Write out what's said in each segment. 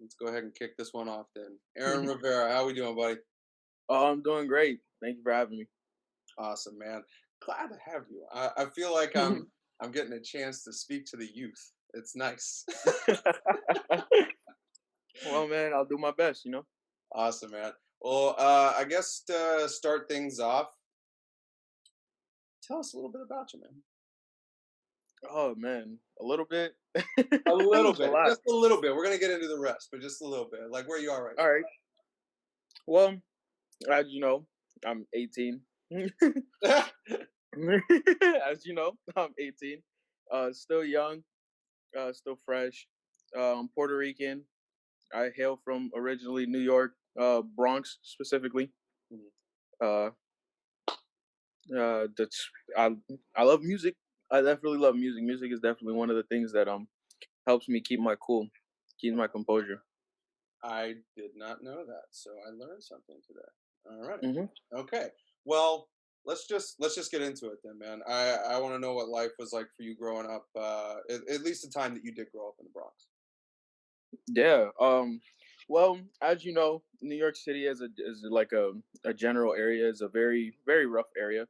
Let's go ahead and kick this one off then. Aaron Rivera, how we doing, buddy? Oh, I'm doing great. Thank you for having Awesome, man. Glad to have you. I feel like me. I'm getting a chance to speak to the youth. It's nice. Well, man, I'll do my best. Awesome, man. Well, I guess to start things off, tell us a little bit about you, man. Oh man, a little bit. A little It's a bit, lot. just a little bit. We're gonna get into the rest, but just a little bit, like where you are right All right. Well, as you know, I'm 18. now. As you know, I'm 18. Still young. Still fresh. I'm Puerto Rican. I hail from originally New York, Bronx specifically. Mhm. Uh, that's I love music. I definitely love music. Music is definitely one of the things that helps me keep my cool, keep my composure. I did not know that, so I learned something today. All right. Hmm. Okay. Well, let's just get into it then, man. I want to know what life was like for you growing up. At least the time that you did grow up in the Bronx. Yeah. Well, as you know, New York City is like a general area is a very rough area.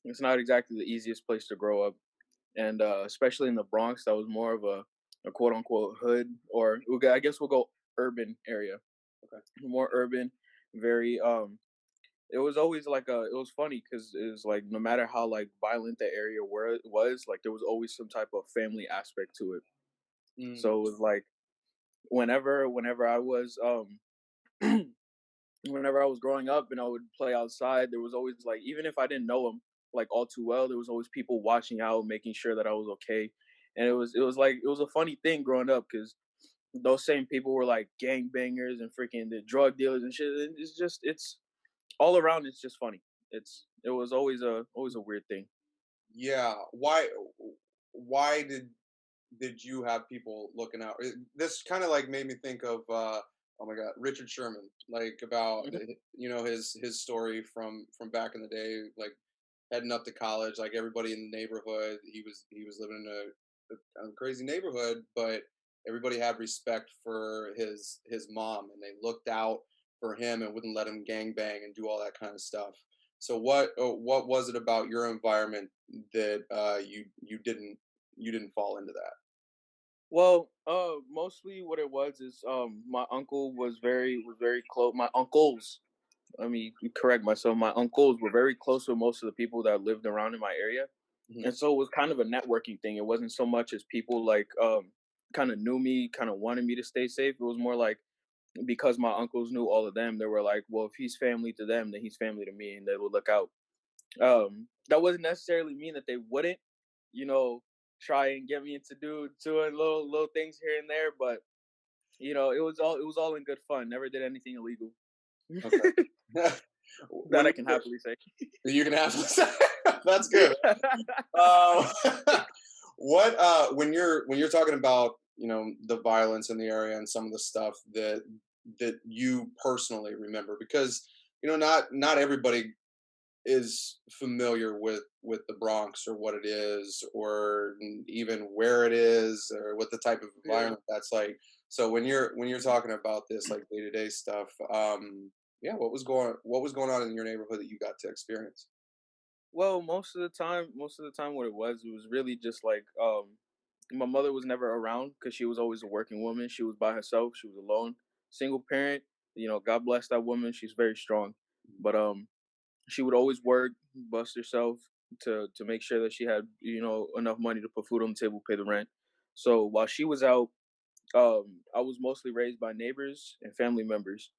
It's not exactly the easiest place to grow up, and especially in the Bronx, that was more of a quote unquote hood, or I guess we'll go urban area, Okay. more urban, very it was always like it was funny because it was like no matter how like violent the area where it was, like there was always some type of family aspect to it. Mm, So it was like whenever I was whenever I was growing up and I would play outside, there was always like even if I didn't know them like all too well, there was always people watching out, making sure that I was okay. And it was like it was a funny thing growing up because those same people were like gang bangers and freaking the drug dealers and shit. And it's all around. It's just funny. It was always a weird thing. yeah. Why did you have people looking out? This kind of like made me think of oh my god, Richard Sherman, like about Mhm. his story from back in the day, like heading up to college, like everybody in the neighborhood. He was living in a kind of crazy neighborhood, but everybody had respect for his mom, and they looked out for him and wouldn't let him gang bang and do all that kind of stuff. So what was it about your environment that you didn't fall into that? Well, mostly what it was is my uncle was very close. My uncles, let me correct myself. My uncles were very close with most of the people that lived around in my area, Mhm. and so it was kind of a networking thing. It wasn't so much as people like kind of knew me, kind of wanted me to stay safe. It was more like because my uncles knew all of them, they were like, well, if he's family to them, then he's family to me, and they would look out. That wasn't necessarily mean that they wouldn't, you know, try and get me into doing little things here and there, but it was all in good fun. Never did anything illegal. Okay. That when I can happily say. you can have that's good. Uh, what when you're talking about the violence in the area and some of the stuff that you personally remember, because not everybody is familiar with the Bronx or what it is or even where it is or what the type of Yeah. environment that's like. So when you're talking about this like day to day stuff, yeah, what was going on in your neighborhood that you got to experience? Well, most of the time, what it was really just like my mother was never around because she was always a working woman. She was by herself. She was alone, single parent. God bless that woman. She's very strong, but she would always work, bust herself to make sure that she had enough money to put food on the table, pay the rent. So while she was out, I was mostly raised by neighbors and family members.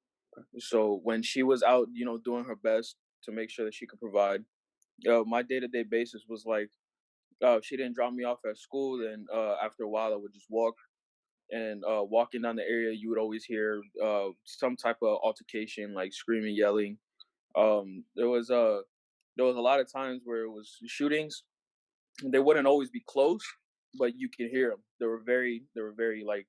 So when she was out, doing her best to make sure that she could provide, my day to day basis was like, if she didn't drop me off at school, then after a while I would just walk. And walking down the area, you would always hear some type of altercation, like screaming, yelling. There was a lot of times where it was shootings. They wouldn't always be close, but you could hear them. They were very like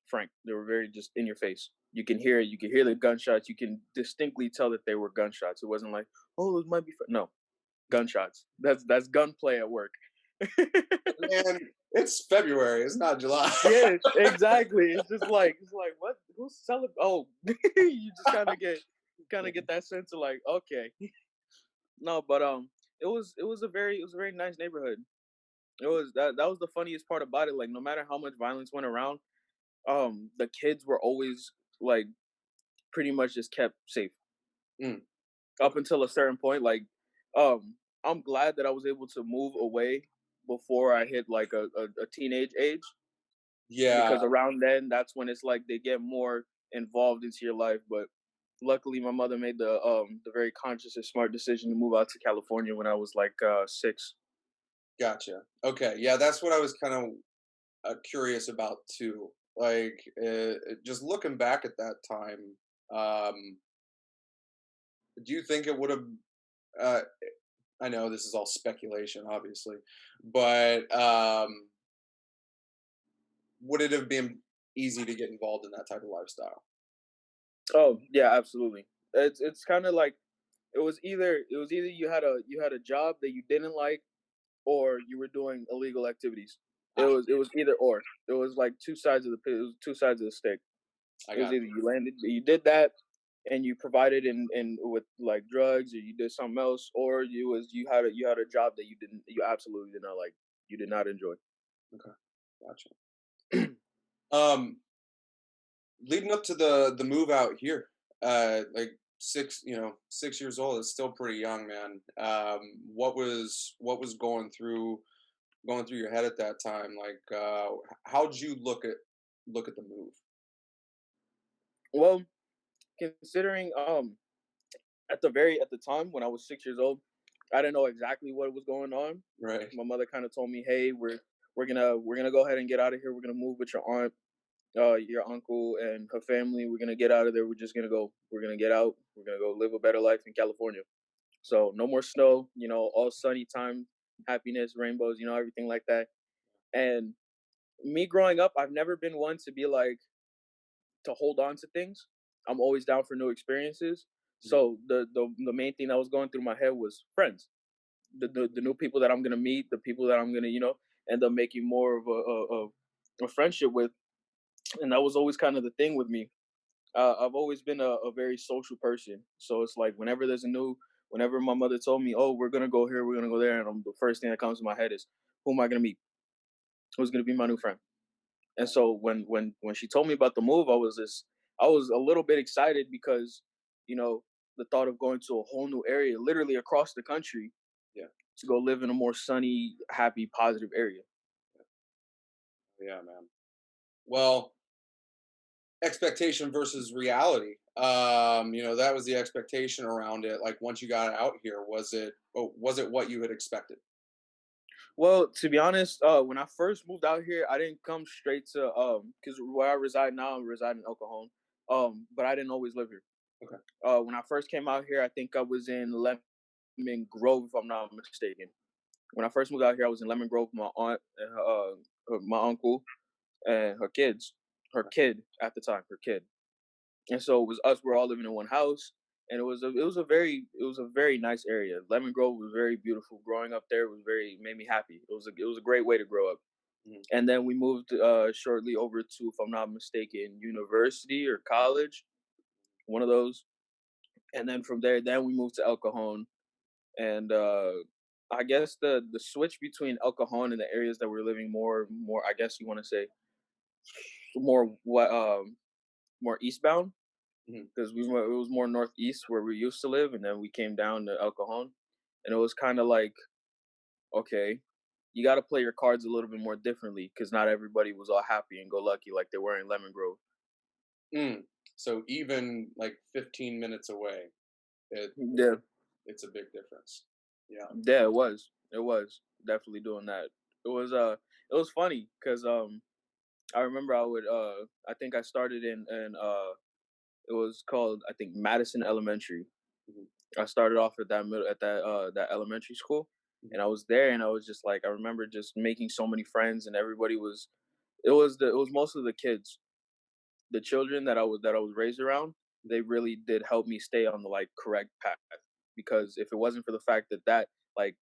frank. They were very just in your face. You can hear it. You can hear the gunshots. You can distinctly tell that they were gunshots. It wasn't like, oh, it might be. No, gunshots. That's gunplay at work. Man, it's February. It's not July. Yes, exactly. It's like what? who's celebrating? Oh, you just kind of get that sense of like, okay, no, but it was a very nice neighborhood. It was that was the funniest part about it. Like, no matter how much violence went around, the kids were always like pretty much just kept safe Mm, up okay. until a certain point. Like, I'm glad that I was able to move away before I hit like a teenage age, Yeah, because around then that's when it's like they get more involved into your life. But luckily, my mother made the very conscious and smart decision to move out to California when I was like 6. gotcha. Okay, yeah, that's what I was kind of curious about too. Like, just looking back at that time, do you think it would have? Uh, I know this is all speculation, obviously, but would it have been easy to get involved in that type of lifestyle? Oh yeah, absolutely. It's kind of like it was either you had a job that you didn't like, or you were doing illegal activities. Ah, It was either or. It was like two sides of it was two sides of the stick. I It was got either you did that and you provided in with like drugs, or you did something else, or you had a job that you absolutely did not like. You did not enjoy. you. Okay, gotcha. Um, leading up to the move out here, like 6 years old is still pretty young, man. What was going through your head at that time? Like, how'd you look at the move? Well, considering at the time when I was 6 years old, I didn't know exactly what was going on. Right. My mother kind of told me, "Hey, we're gonna go ahead and get out of here. We're gonna move with your aunt, your uncle, and her family. We're gonna get out of there. We're just gonna go. We're gonna get out. We're gonna go live a better life in California. So no more snow. You know, all sunny time, happiness, rainbows. You know, everything like that." And me growing up, I've never been one to be like to hold on to things. I'm always down for new experiences. Mhm. So the main thing that was going through my head was friends, the new people that I'm gonna meet, the people that I'm gonna end up making more of a friendship with, and that was always kind of the thing with me. I've always been a very social person, so it's like whenever my mother told me, "Oh, we're gonna go here, we're gonna go there," and the first thing that comes to my head is, "Who am I gonna meet? Who's gonna be my new friend?" And so when she told me about the move, I was a little bit excited because you know the thought of going to a whole new area, literally across the country, Yeah. to go live in a more sunny, happy, positive area. Yeah, man. Well, expectation versus reality. That was the expectation around it. Like, once you got out here, was it what you had expected? Well, to be honest, when I first moved out here, I didn't come straight to because where I reside now, I reside in El Cajon. But I didn't always live here. Okay. When I first came out here, I think I was in Lemon Grove, if I'm not mistaken. When I first moved out here, I was in Lemon Grove with my aunt and my uncle and her kid at the time, her kid. And so it was us. We're all living in one house, and it was a very nice area. Lemon Grove was very beautiful. Growing up there was very made me happy. It was a great way to grow up. Mhm. And then we moved shortly over to, if I'm not mistaken, university or college, one of those. And then from there, then we moved to El Cajon. And I guess the switch between El Cajon and the areas that we're living more I guess you want to say more what more eastbound, Mhm. because it was more northeast where we used to live, and then we came down to El Cajon, and it was kind of like, okay, you got to play your cards a little bit more differently because not everybody was all happy and go lucky like they were in Lemon Grove. Mm. So even like 15 minutes away, it, Yeah, it's a big difference. Yeah. yeah, it was definitely doing that. It was funny because I remember I think I started in it was called, I think, Madison Elementary. Mhm. I started off at that elementary school, Mhm. and I was there, and I was just like, I remember just making so many friends, and everybody was it was mostly the kids, the children that I was raised around. They really did help me stay on the like correct path, because if it wasn't for the fact that like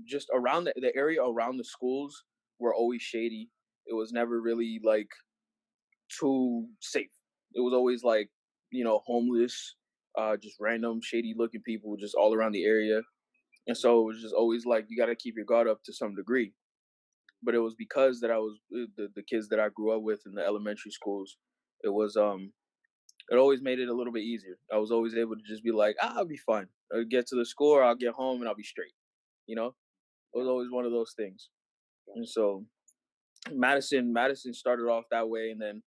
just around the area around the schools were always shady. It was never really like too safe. it was always like, homeless, just random shady looking people just all around the area. And so it was just always like you got to keep your guard up to some degree. But it was because that I was the kids that I grew up with in the elementary schools. It was it always made it a little bit easier. I was always able to just be like, I'll be fine. I'll get to the school, or I'll get home, and I'll be straight. You know, it was Yeah. always one of those things. And Gotcha. so Madison started off that way, and then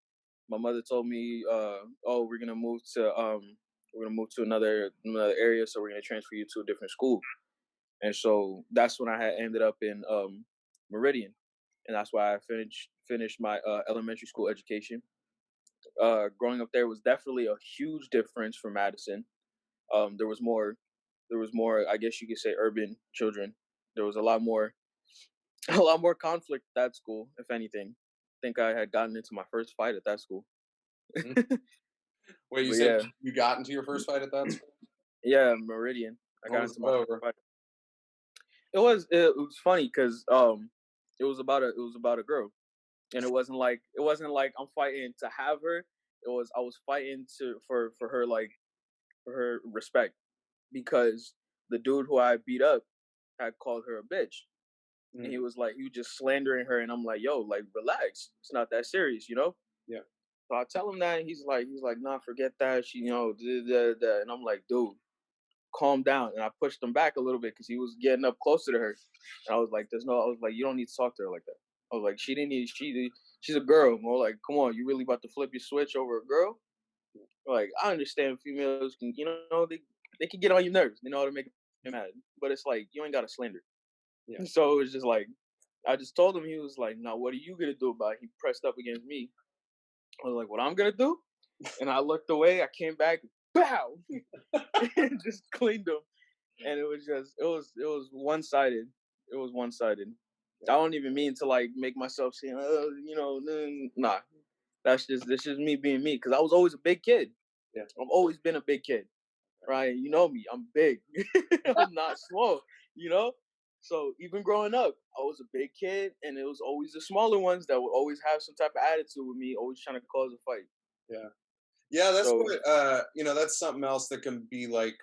my mother told me, "Oh, we're gonna move to another area, so we're gonna transfer you to a different school." And so that's when I had ended up in Meridian, and that's why I finished my elementary school education. Growing up there was definitely a huge difference for Madison. There was more, I guess you could say, urban children. There was a lot more a lot more conflict at that school, if anything. I think I had gotten into my first fight at that school. Mhm. Wait, you But said yeah, you got into your first fight at that school? yeah, Meridian. I What got was into that my first over? fight. It was funny because it was about a girl, and it wasn't like I'm fighting to have her. I was fighting for her, like, for her respect, because the dude who I beat up had called her a bitch, and Mm, he was just slandering her, and I'm like, yo, like, relax, it's not that serious, you know. yeah. So I tell him that, and he's like, nah, forget that. She, da, da, da. And I'm like, dude, calm down. And I pushed him back a little bit because he was getting up closer to her. And I was like, you don't need to talk to her like that. I was like, she's a girl. And we're like, come on, you really about to flip your switch over a girl? Like, I understand females can, they can get on your nerves, to make them mad. But it's like, you ain't got to slander. Yeah. So it was just like, I just told him, he was like, now what are you going to do about it? He pressed up against me. I was like, what I'm going to do? And I looked away. I came back, bow, and just cleaned him. And it was one sided. It was one sided. I Yeah. don't even mean to like make myself seem, nah. That's just me being me. Because I was always a big kid. Yeah. I've always been a big kid, right? You know me. I'm big. I'm not small. You know. So even growing up, I was a big kid, and it was always the smaller ones that would always have some type of attitude with me, always trying to cause a fight. Yeah. Yeah, that's So what that's something else that can be like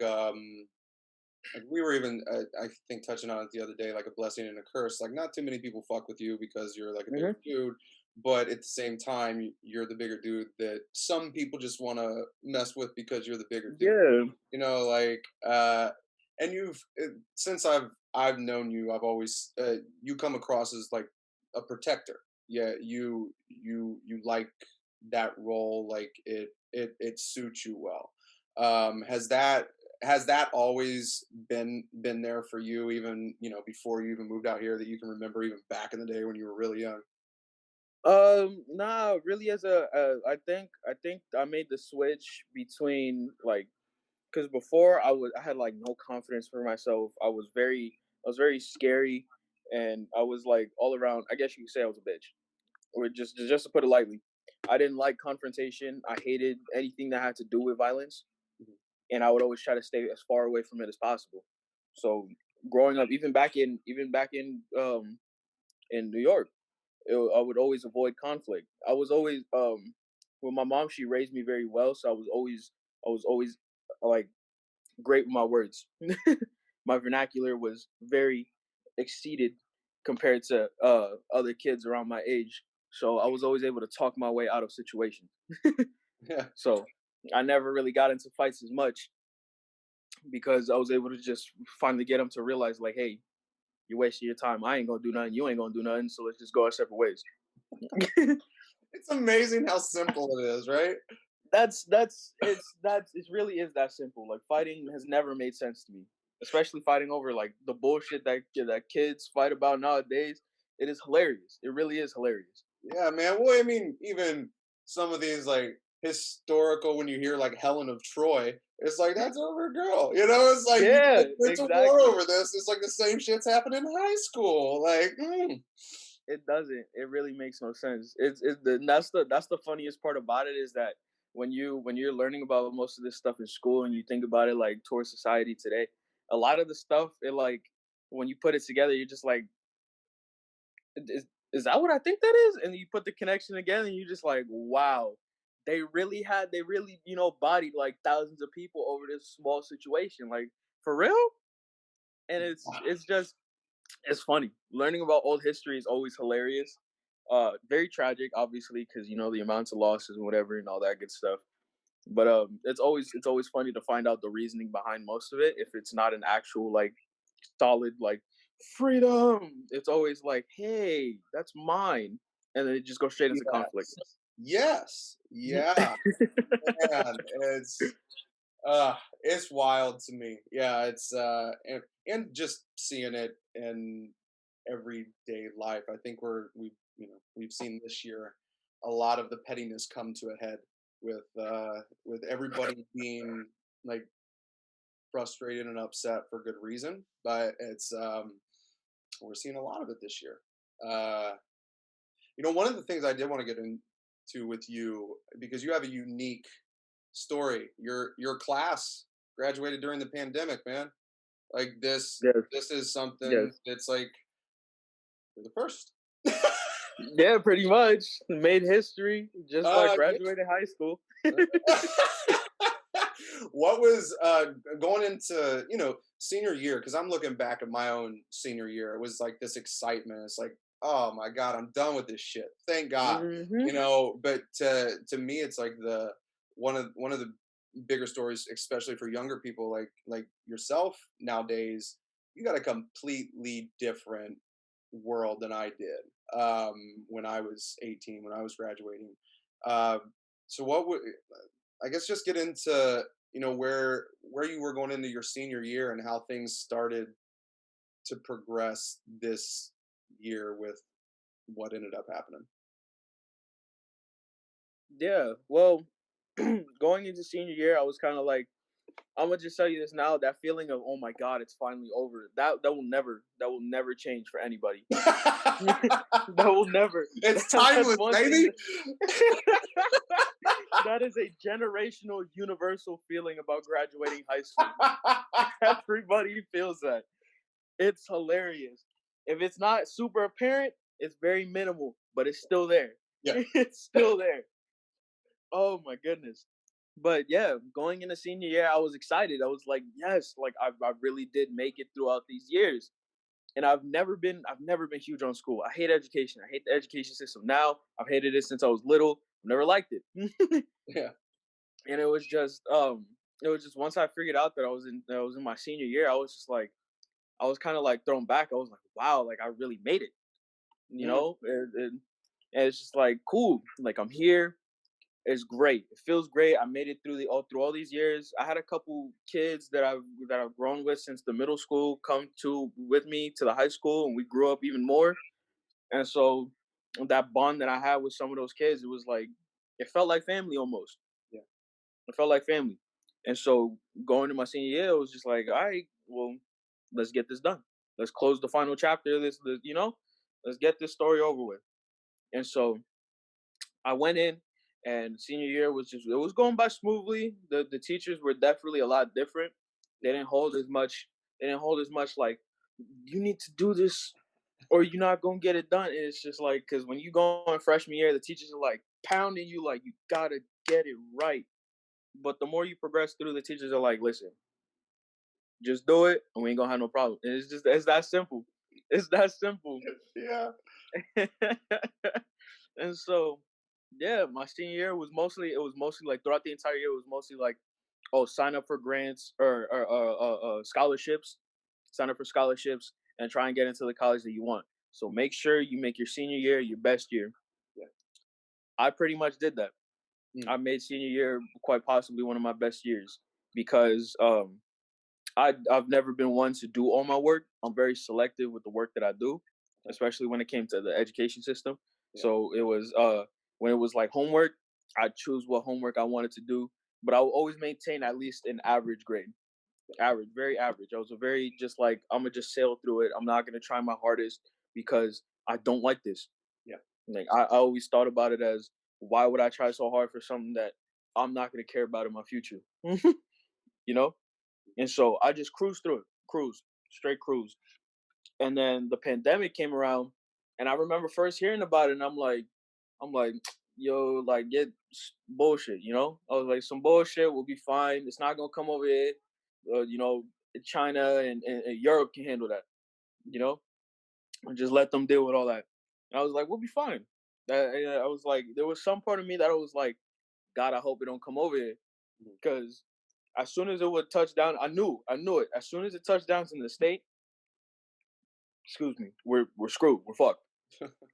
we were even I think touching on it the other day, like a blessing and a curse. Like not too many people fuck with you because you're like a bigger mhm. dude, but at the same time you're the bigger dude that some people just want to mess with because you're the bigger dude. Yeah, Like and since I've known you, I've always you come across as like a protector. Yeah, you like that role, like it suits you well. Has that always been there for you, even before you even moved out here, that you can remember even back in the day when you were really young? nah, really, I think I made the switch between, like, because before I had like no confidence for myself. I was very scary, and I was like all around. I guess you could say I was a bitch, or just to put it lightly. I didn't like confrontation. I hated anything that had to do with violence, Mhm. and I would always try to stay as far away from it as possible. So growing up, even back in New York, I would always avoid conflict. I was always with my mom. She raised me very well, so I was always like great with my words. My vernacular was very exceeded compared to other kids around my age. So I was always able to talk my way out of situations. Yeah. So I never really got into fights as much because I was able to just finally get them to realize, like, hey, you're wasting your time. I ain't gonna do nothing. You ain't gonna do nothing. So let's just go our separate ways. It's amazing how simple it is, right? It really is that simple. Like, fighting has never made sense to me, especially fighting over like the bullshit that kids fight about nowadays. It is hilarious. It really is hilarious. Yeah, man. Well, I mean, even some of these like historical, when you hear like Helen of Troy, it's like that's over a girl. It's like you Yeah, guys went to war exactly. over this. It's like the same shit's happened in high school. Like, It doesn't. It really makes no sense. That's the funniest part about it, is that when you're learning about most of this stuff in school and you think about it like towards society today, a lot of the stuff, it like, when you put it together, you're just like, is that what I think that is? And you put the connection again, and you just like, wow, they really, bodied like thousands of people over this small situation, like for real. And it's just it's funny. Learning about old history is always hilarious. Very tragic, obviously, because the amounts of losses and whatever and all that good stuff. But it's always funny to find out the reasoning behind most of it. If it's not an actual like solid like freedom, it's always like, hey, that's mine, and then it just goes straight into conflict. Yes. Yes. Yeah, man. It's wild to me. Yeah, and just seeing it in everyday life. I think we've seen this year a lot of the pettiness come to a head with everybody being like frustrated and upset for good reason. But it's we're seeing a lot of it this year. Uh, one of the things I did want to get into with you because you have a unique story. Your class graduated during the pandemic, man. Like Yes, this is something yes, that's like you're the first. yeah, pretty much made history just like Yeah. graduated high school. What was going into senior year? Because I'm looking back at my own senior year. It was like this excitement. It's like, oh my god, I'm done with this shit. Thank God. Hmm. But to me, it's like the one of the bigger stories, especially for younger people like yourself nowadays. You got a completely different world than I did when I was 18, when I was graduating. Uh, so what would I guess just get into where you were going into your senior year and how things started to progress this year with what ended up happening. Yeah, well, going into senior year, I was kind of like, I'm gonna just tell you this now. That feeling of oh my god, it's finally over. That will never change for anybody. That will never. It's That's timeless, one thing. baby. That is a generational, universal feeling about graduating high school. Everybody feels that. It's hilarious. If it's not super apparent, it's very minimal, but it's still there. Yeah. It's still there. Oh my goodness. But yeah, going into senior year, I was excited. I was like, yes, like I really did make it throughout these years. And I've never been huge on school. I hate education. I hate the education system now. I've hated it since I was little. I've never liked it. Yeah. And it was just once I figured out that I was in my senior year, I was kind of like thrown back. I was like, wow, like I really made it, Mm, and it's just like cool. Like I'm here. It's great. It feels great. I made it through all these years. I had a couple kids that I've grown with since the middle school come to with me to the high school, and we grew up even more. And so that bond that I had with some of those kids, it was like it felt like family almost. yeah. It felt like family. And so going to my senior year, it was just like, all right, well, let's get this done. Let's close the final chapter. Let's get this story over with. And so I went in, and senior year it was going by smoothly. The teachers were definitely a lot different. They didn't hold as much. They didn't hold as much like you need to do this or you're not gonna get it done. And it's just like because when you go on freshman year, the teachers are like pounding you like you gotta get it right. But the more you progress through, the teachers are like, listen, just do it, and we ain't gonna have no problem. And it's that simple. It's that simple. Yeah. And so, yeah, my senior year it was mostly like throughout the entire year, it was mostly like, oh, sign up for grants or scholarships, sign up for scholarships, and try and get into the college that you want. So make sure you make your senior year your best year. Yeah. I pretty much did that. Mm, I made senior year quite possibly one of my best years because I've never been one to do all my work. I'm very selective with the work that I do, okay. especially when it came to the education system. Yeah. So it was when it was like homework, I'd choose what homework I wanted to do, but I would always maintain at least an average grade. Average, very average. I was a very just like I'm gonna just sail through it. I'm not gonna try my hardest because I don't like this. Yeah. Like I always thought about it as why would I try so hard for something that I'm not gonna care about in my future? you know? And so I just cruised through it, cruise, straight cruise. And then the pandemic came around, and I remember first hearing about it, and I'm like, yo, like bullshit, you know? I was like, some bullshit will be fine. It's not gonna come over here. You know, China and Europe can handle that, you know? And just let them deal with all that. And I was like, we'll be fine. I was like, there was some part of me that I was like, God, I hope it don't come over here. Because as soon as it would touch down, I knew it. As soon as it touched down in the state, excuse me, we're screwed. We're fucked.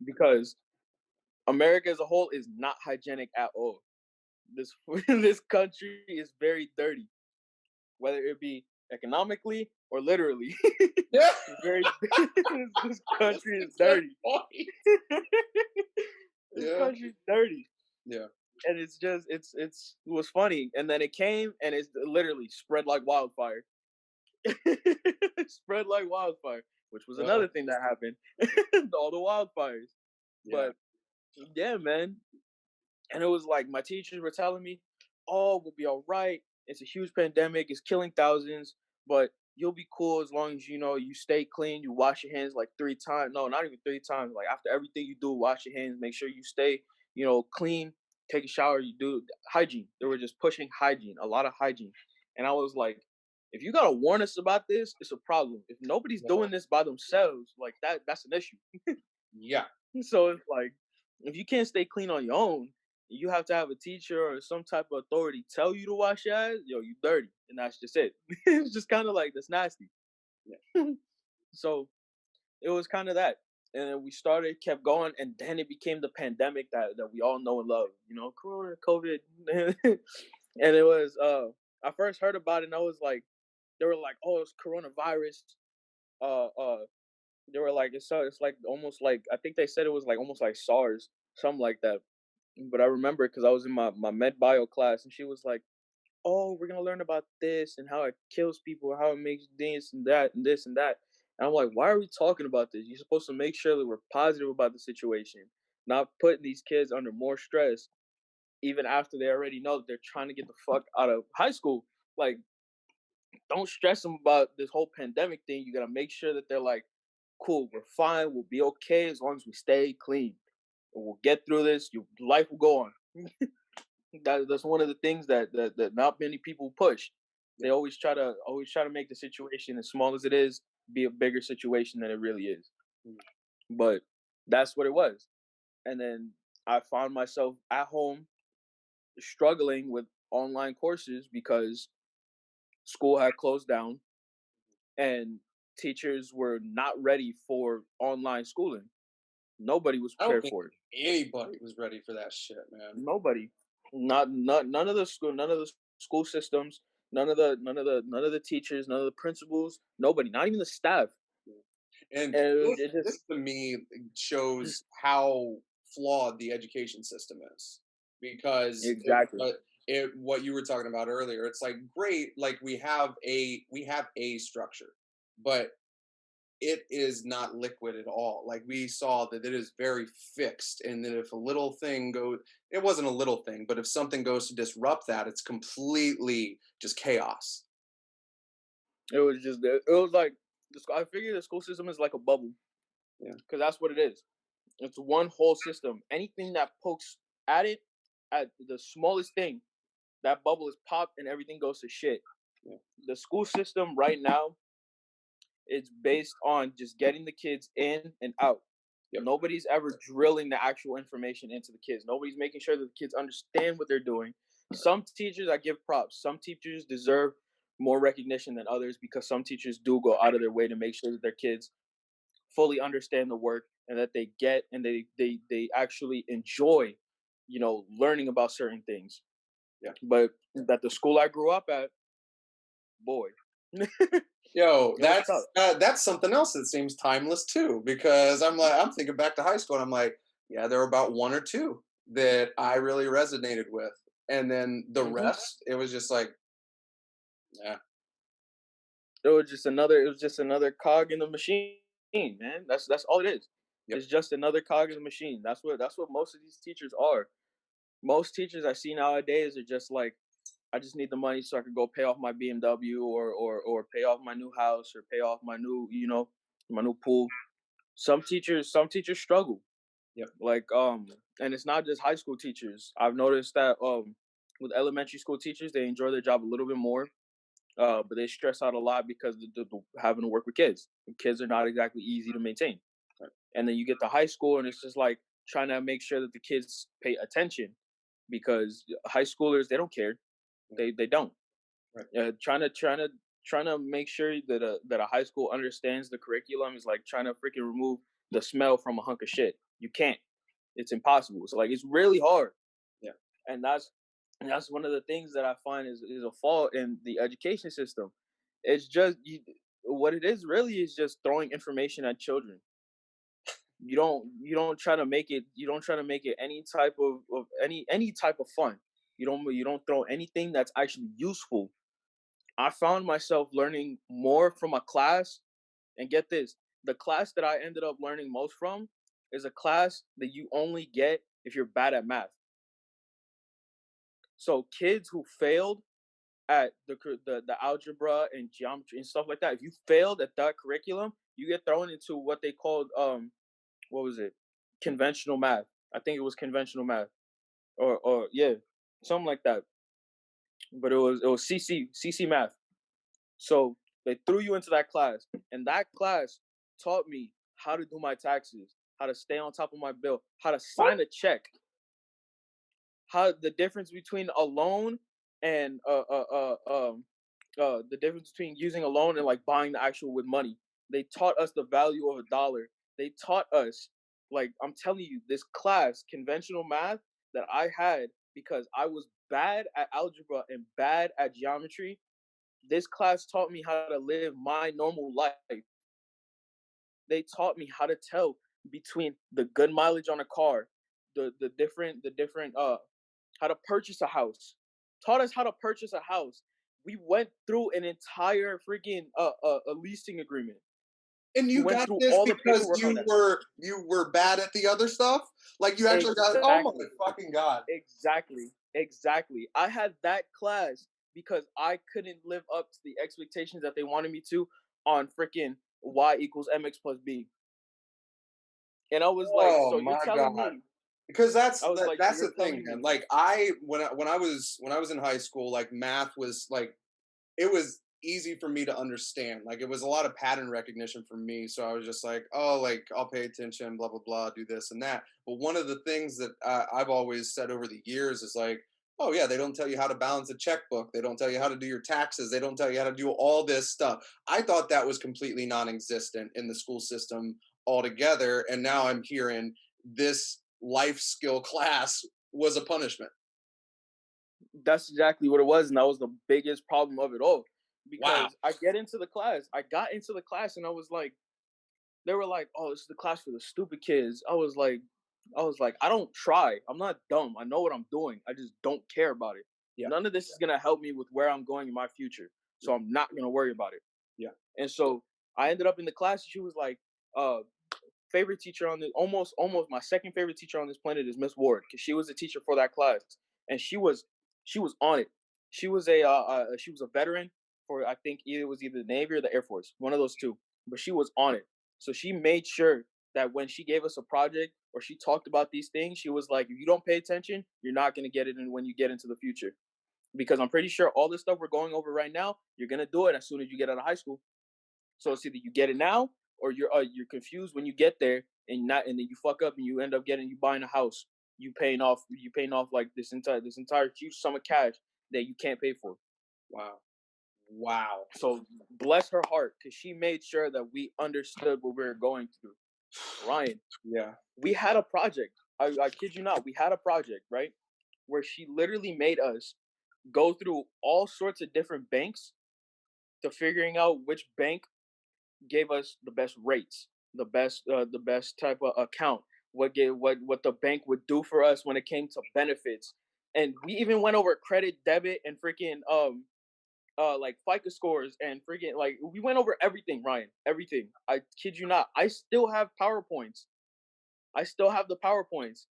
Because America as a whole is not hygienic at all. This this country is very dirty, whether it be economically or literally. Yeah, It's very this that's country a is good dirty. point. This Yeah, country is dirty. yeah, And it's just it was funny. And then it came and it's literally spread like wildfire. Spread like wildfire, which was uh, another thing that happened. All the wildfires. yeah. But yeah, man. And it was like my teachers were telling me, "Oh, we'll be all right. It's a huge pandemic. It's killing thousands, but you'll be cool as long as you know you stay clean. You wash your hands like 3 times. No, not even 3 times. Like after everything you do, wash your hands. Make sure you stay, clean. Take a shower. You do hygiene. They were just pushing hygiene, a lot of hygiene. And I was like, if you gotta warn us about this, it's a problem. If nobody's No, doing this by themselves, like that's an issue. yeah, So it's like, if you can't stay clean on your own, you have to have a teacher or some type of authority tell you to wash your ass. Yo, you dirty, and that's just it. It's just kind of like that's nasty. yeah, So it was kind of that, and then we started, kept going, and then it became the pandemic that we all know and love. You know, Corona, COVID, and it was. I first heard about it, and I was like, they were like, "Oh, it's coronavirus." Uh, uh, they were like, it's like almost like I think they said it was like almost like SARS, something like that. But I remember because I was in my med bio class, and she was like, "Oh, we're gonna learn about this and how it kills people, how it makes this and that and this and that." And I'm like, "Why are we talking about this? You're supposed to make sure that we're positive about the situation, not putting these kids under more stress, even after they already know that they're trying to get the fuck out of high school. Like, don't stress them about this whole pandemic thing. You gotta make sure that they're like, cool, we're fine, we'll be okay as long as we stay clean. And we'll get through this. Your life will go on." That's one of the things that not many people push. yeah. They always try to make the situation as small as it is be a bigger situation than it really is. Mm. But that's what it was. And then I found myself at home struggling with online courses because school had closed down and teachers were not ready for online schooling. Nobody was I don't prepared think for it. anybody was ready for that shit, man. Nobody. Not none of the school systems, none of the teachers, none of the principals, nobody, not even the staff. And And this, it this just to me shows how flawed the education system is, because exactly. what you were talking about earlier, it's like great, like we have a structure, but it is not liquid at all. Like we saw that it is very fixed, and that if a little thing goes, it wasn't a little thing, but if something goes to disrupt that, it's completely just chaos. It was like I figure the school system is like a bubble Yeah, because that's what it is. It's one whole system. Anything that pokes at it, at the smallest thing, that bubble is popped and everything goes to shit. yeah, The school system right now, it's based on just getting the kids in and out. yep, Nobody's ever drilling the actual information into the kids. Nobody's making sure that the kids understand what they're doing. Some teachers, I give props. Some teachers deserve more recognition than others because some teachers do go out of their way to make sure that their kids fully understand the work and that they get and they actually enjoy, learning about certain things. yeah. But that the school I grew up at, boy, it Yo, was tough. that's something else that seems timeless too, because I'm thinking back to high school, and I'm like, yeah, there were about one or two that I really resonated with, and then the Hmm. rest, it was just like, yeah, It was just another cog in the machine, man. That's all it is. yep, It's just another cog in the machine. That's what most of these teachers are. Most teachers I see nowadays are just like, I just need the money so I could go pay off my BMW or pay off my new house or pay off my new pool. Some teachers struggle. Yep. Like, and it's not just high school teachers. I've noticed that with elementary school teachers, they enjoy their job a little bit more, but they stress out a lot because having to work with kids. Kids are not exactly easy to maintain. Right. And then you get to high school, and it's just like trying to make sure that the kids pay attention, because high schoolers, they don't care. Yeah. They don't. Right. Trying to make sure that a high school understands the curriculum is like trying to freaking remove the smell from a hunk of shit. You can't. It's impossible. So like it's really hard, Yeah. and that's one of the things that I find is a fault in the education system. It's just what it is really is just throwing information at children. You don't try to make it, any type of any type of fun. You don't throw anything that's actually useful. I found myself learning more from a class, and get this, the class that I ended up learning most from is a class that you only get if you're bad at math. So kids who failed at the algebra and geometry and stuff like that, if you failed at that curriculum, you get thrown into what they called what was it? Conventional math. I think it was conventional math, or yeah, something like that. But it was CC math. So they threw you into that class, and that class taught me how to do my taxes, how to stay on top of my bill, how to sign a check, how the difference between a loan and the difference between using a loan and like buying the actual with money. They taught us the value of a dollar. They taught us, like, I'm telling you, this class, conventional math, that I had because I was bad at algebra and bad at geometry. This class taught me how to live my normal life. They taught me how to tell between the good mileage on a car, the different how to purchase a house. Taught us how to purchase a house. We went through an entire freaking a leasing agreement. And We you went got through this all the because paperwork on that. you were bad at the other stuff? Like, you actually got, oh my Exactly. fucking god. Exactly. I had that class because I couldn't live up to the expectations that they wanted me to on freaking y equals mx plus b. And I was like, Oh so you're my telling god. me, Because I was like, so that's you're the thing, telling man. me, Like, when I was in high school, like, math was like, it was easy for me to understand. Like, it was a lot of pattern recognition for me. So I was just like, oh, like, I'll pay attention, blah blah blah, do this and that. But one of the things that I've always said over the years is like, oh yeah, they don't tell you how to balance a checkbook. They don't tell you how to do your taxes. They don't tell you how to do all this stuff. I thought that was completely non-existent in the school system altogether. And now I'm hearing this life skill class was a punishment. that's exactly what it was, and that was the biggest problem of it all. Wow. Because I got into the class, and I was like, they were like, "Oh, this is the class for the stupid kids." I was like, I don't try. I'm not dumb. I know what I'm doing. I just don't care about it. Yeah. None of this is gonna help me with where I'm going in my future, Yeah. so I'm not gonna worry about it. Yeah. And so I ended up in the class. And she was like, uh, favorite teacher on the almost my second favorite teacher on this planet is Miss Ward, because she was the teacher for that class, and she was on it. She was a veteran for, I think, either the Navy or the Air Force, one of those two, but she was on it. So she made sure that when she gave us a project or she talked about these things, she was like, if you don't pay attention, you're not going to get it in when you get into the future, because I'm pretty sure all this stuff we're going over right now, you're going to do it as soon as you get out of high school. So it's either you get it now or you're confused when you get there, and then you fuck up and you end up you buying a house, you paying off like this entire huge sum of cash that you can't pay for. Wow. Wow. So bless her heart, because she made sure that we understood what we were going through. Ryan, Yeah. we had a project. I kid you not, we had a project, right? Where she literally made us go through all sorts of different banks to figuring out which bank gave us the best rates, the best type of account, what the bank would do for us when it came to benefits. And we even went over credit, debit, and freaking like FICA scores, and freaking, like, we went over everything, Ryan. Everything. I kid you not. I still have PowerPoints. I still have the PowerPoints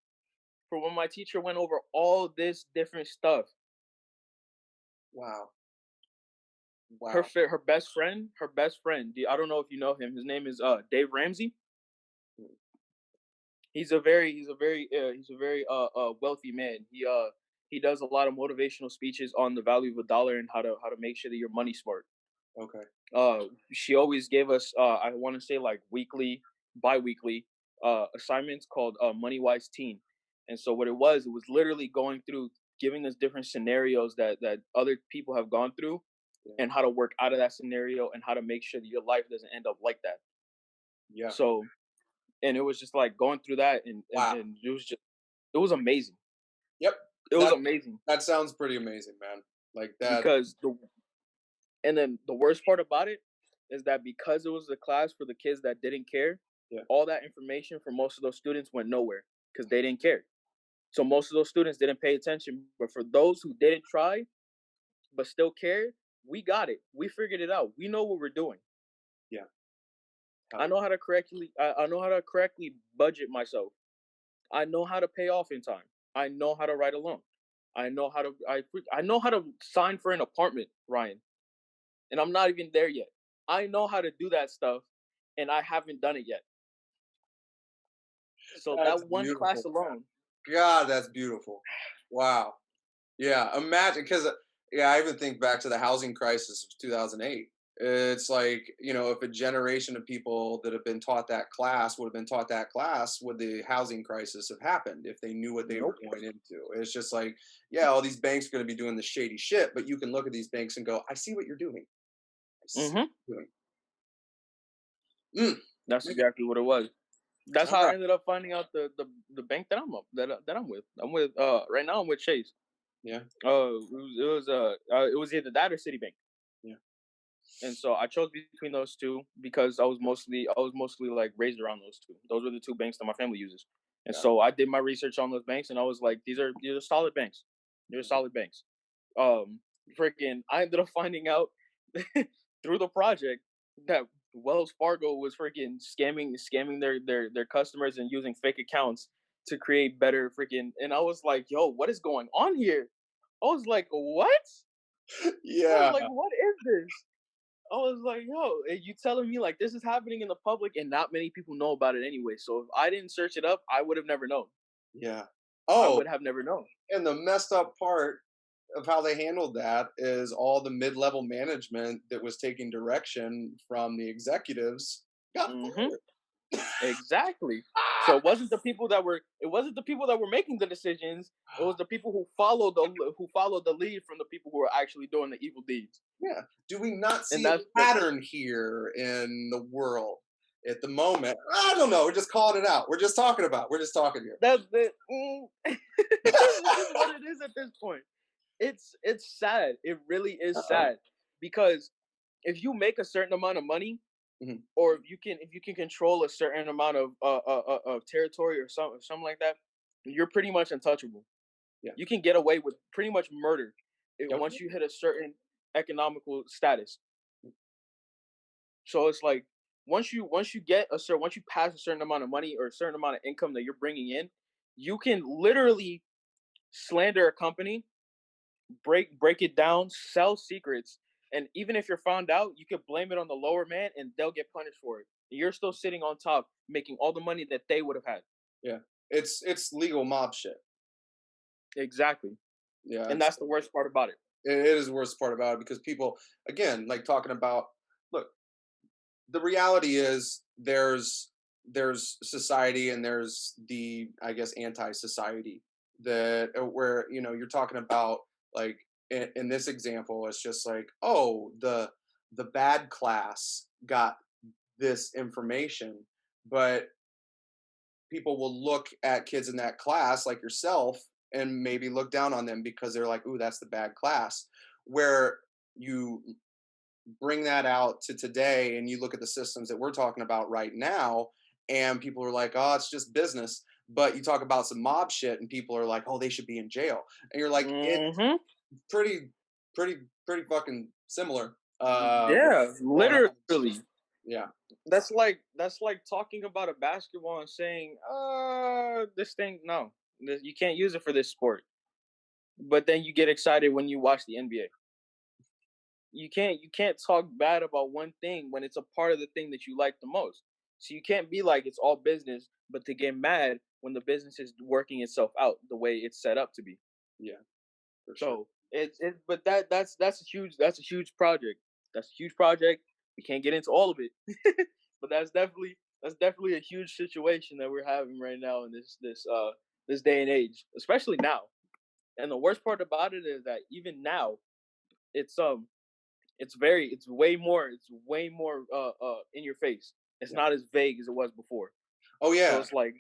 for when my teacher went over all this different stuff. Wow. Her Wow. her best friend. I don't know if you know him. His name is Dave Ramsey. wealthy man. He does a lot of motivational speeches on the value of a dollar and how to make sure that your money's smart. Okay. She always gave us I want to say like weekly, bi-weekly assignments called Money Wise Teen. And so what it was literally going through giving us different scenarios that other people have gone through Yeah. and how to work out of that scenario and how to make sure that your life doesn't end up like that. Yeah. So and it was just like going through that Wow. and it was amazing. Yep. It was That amazing that sounds pretty amazing, man. Like that. because the and then the worst part about it is that because it was a class for the kids that didn't care, Yeah. all that information for most of those students went nowhere because they didn't care. So most of those students didn't pay attention. But for those who didn't try but still cared, we got it. We figured it out. We know what we're doing. Yeah. I Hell know how to correctly. I know how to correctly budget myself. I know how to pay off in time. I know how to write a loan. I know how to sign for an apartment, Ryan. And I'm not even there yet. I know how to do that stuff, and I haven't done it yet. So that's that one beautiful, class man. alone. God, that's beautiful. Wow. Yeah, imagine because yeah, I even think back to the housing crisis of 2008. It's like, if a generation of people that have been taught that class would have been taught that class, would the housing crisis have happened if they knew what they were Nope. going into? It's just like, yeah, all these banks are going to be doing the shady shit, but you can look at these banks and go, I see what you're doing. I see Hmm. what you're doing. That's Mm, exactly what it was. That's all how I right. ended up finding out the bank that I'm up that I'm with. I'm with right now I'm with Chase. Yeah. It was either that or Citibank. Yeah. And so I chose between those two because I was mostly like raised around those two. Those were the two banks that my family uses. And Yeah. so I did my research on those banks and I was like, these are solid banks. They're solid banks. Um Freaking I ended up finding out through the project that Wells Fargo was freaking scamming their customers and using fake accounts to create better freaking and I was like, yo, what is going on here? I was like, what? I was Yeah. like, what is this? I was like, yo, you telling me like this is happening in the public and not many people know about it anyway. So if I didn't search it up, I would have never known. Yeah. I Oh, would have never known. and the messed up part of how they handled that is all the mid-level management that was taking direction from the executives got Hmm. fired. Exactly. So Ah! it wasn't the people that were making the decisions. It was the people who followed the lead from the people who were actually doing the evil deeds. Yeah. Do we not And see that's a pattern here in the world at the moment? I don't know. We're just calling it out. We're just talking about. We're just talking here. that's the it's just what it is at this point. It's sad. It really is Uh-oh. sad because if you make a certain amount of money, Mhm. or if you can control a certain amount of territory or something like that, you're pretty much untouchable. Yeah. You can get away with pretty much murder once Okay. you hit a certain economical status. So it's like once you pass a certain amount of money or a certain amount of income that you're bringing in, you can literally slander a company, break it down, sell secrets, and even if you're found out, you could blame it on the lower man and they'll get punished for it. You're still sitting on top, making all the money that they would have had. Yeah. It's legal mob shit. Exactly, Yeah. and that's the worst part about it. It is the worst part about it because people, again, like talking about, look, the reality is there's society and there's the, I guess, anti-society that where you're talking about, like, in this example it's just like, oh, the bad class got this information, but people will look at kids in that class like yourself and maybe look down on them because they're like, ooh, that's the bad class. Where you bring that out to today and you look at the systems that we're talking about right now, and people are like, oh, it's just business. But you talk about some mob shit and people are like, oh, they should be in jail. And you're like, it's Hmm. pretty, pretty, pretty fucking similar. What's Yeah, going on? literally. Yeah. That's like talking about a basketball and saying, this thing, no, you can't use it for this sport. But then you get excited when you watch the NBA. You can't talk bad about one thing when it's a part of the thing that you like the most. So you can't be like it's all business, but to get mad when the business is working itself out the way it's set up to be. Yeah, for sure. So but that's a huge project. That's a huge project. We can't get into all of it, but that's definitely a huge situation that we're having right now in this day and age, especially now. And the worst part about it is that even now, it's it's way more in your face. It's Yeah. not as vague as it was before. Oh So yeah. it's like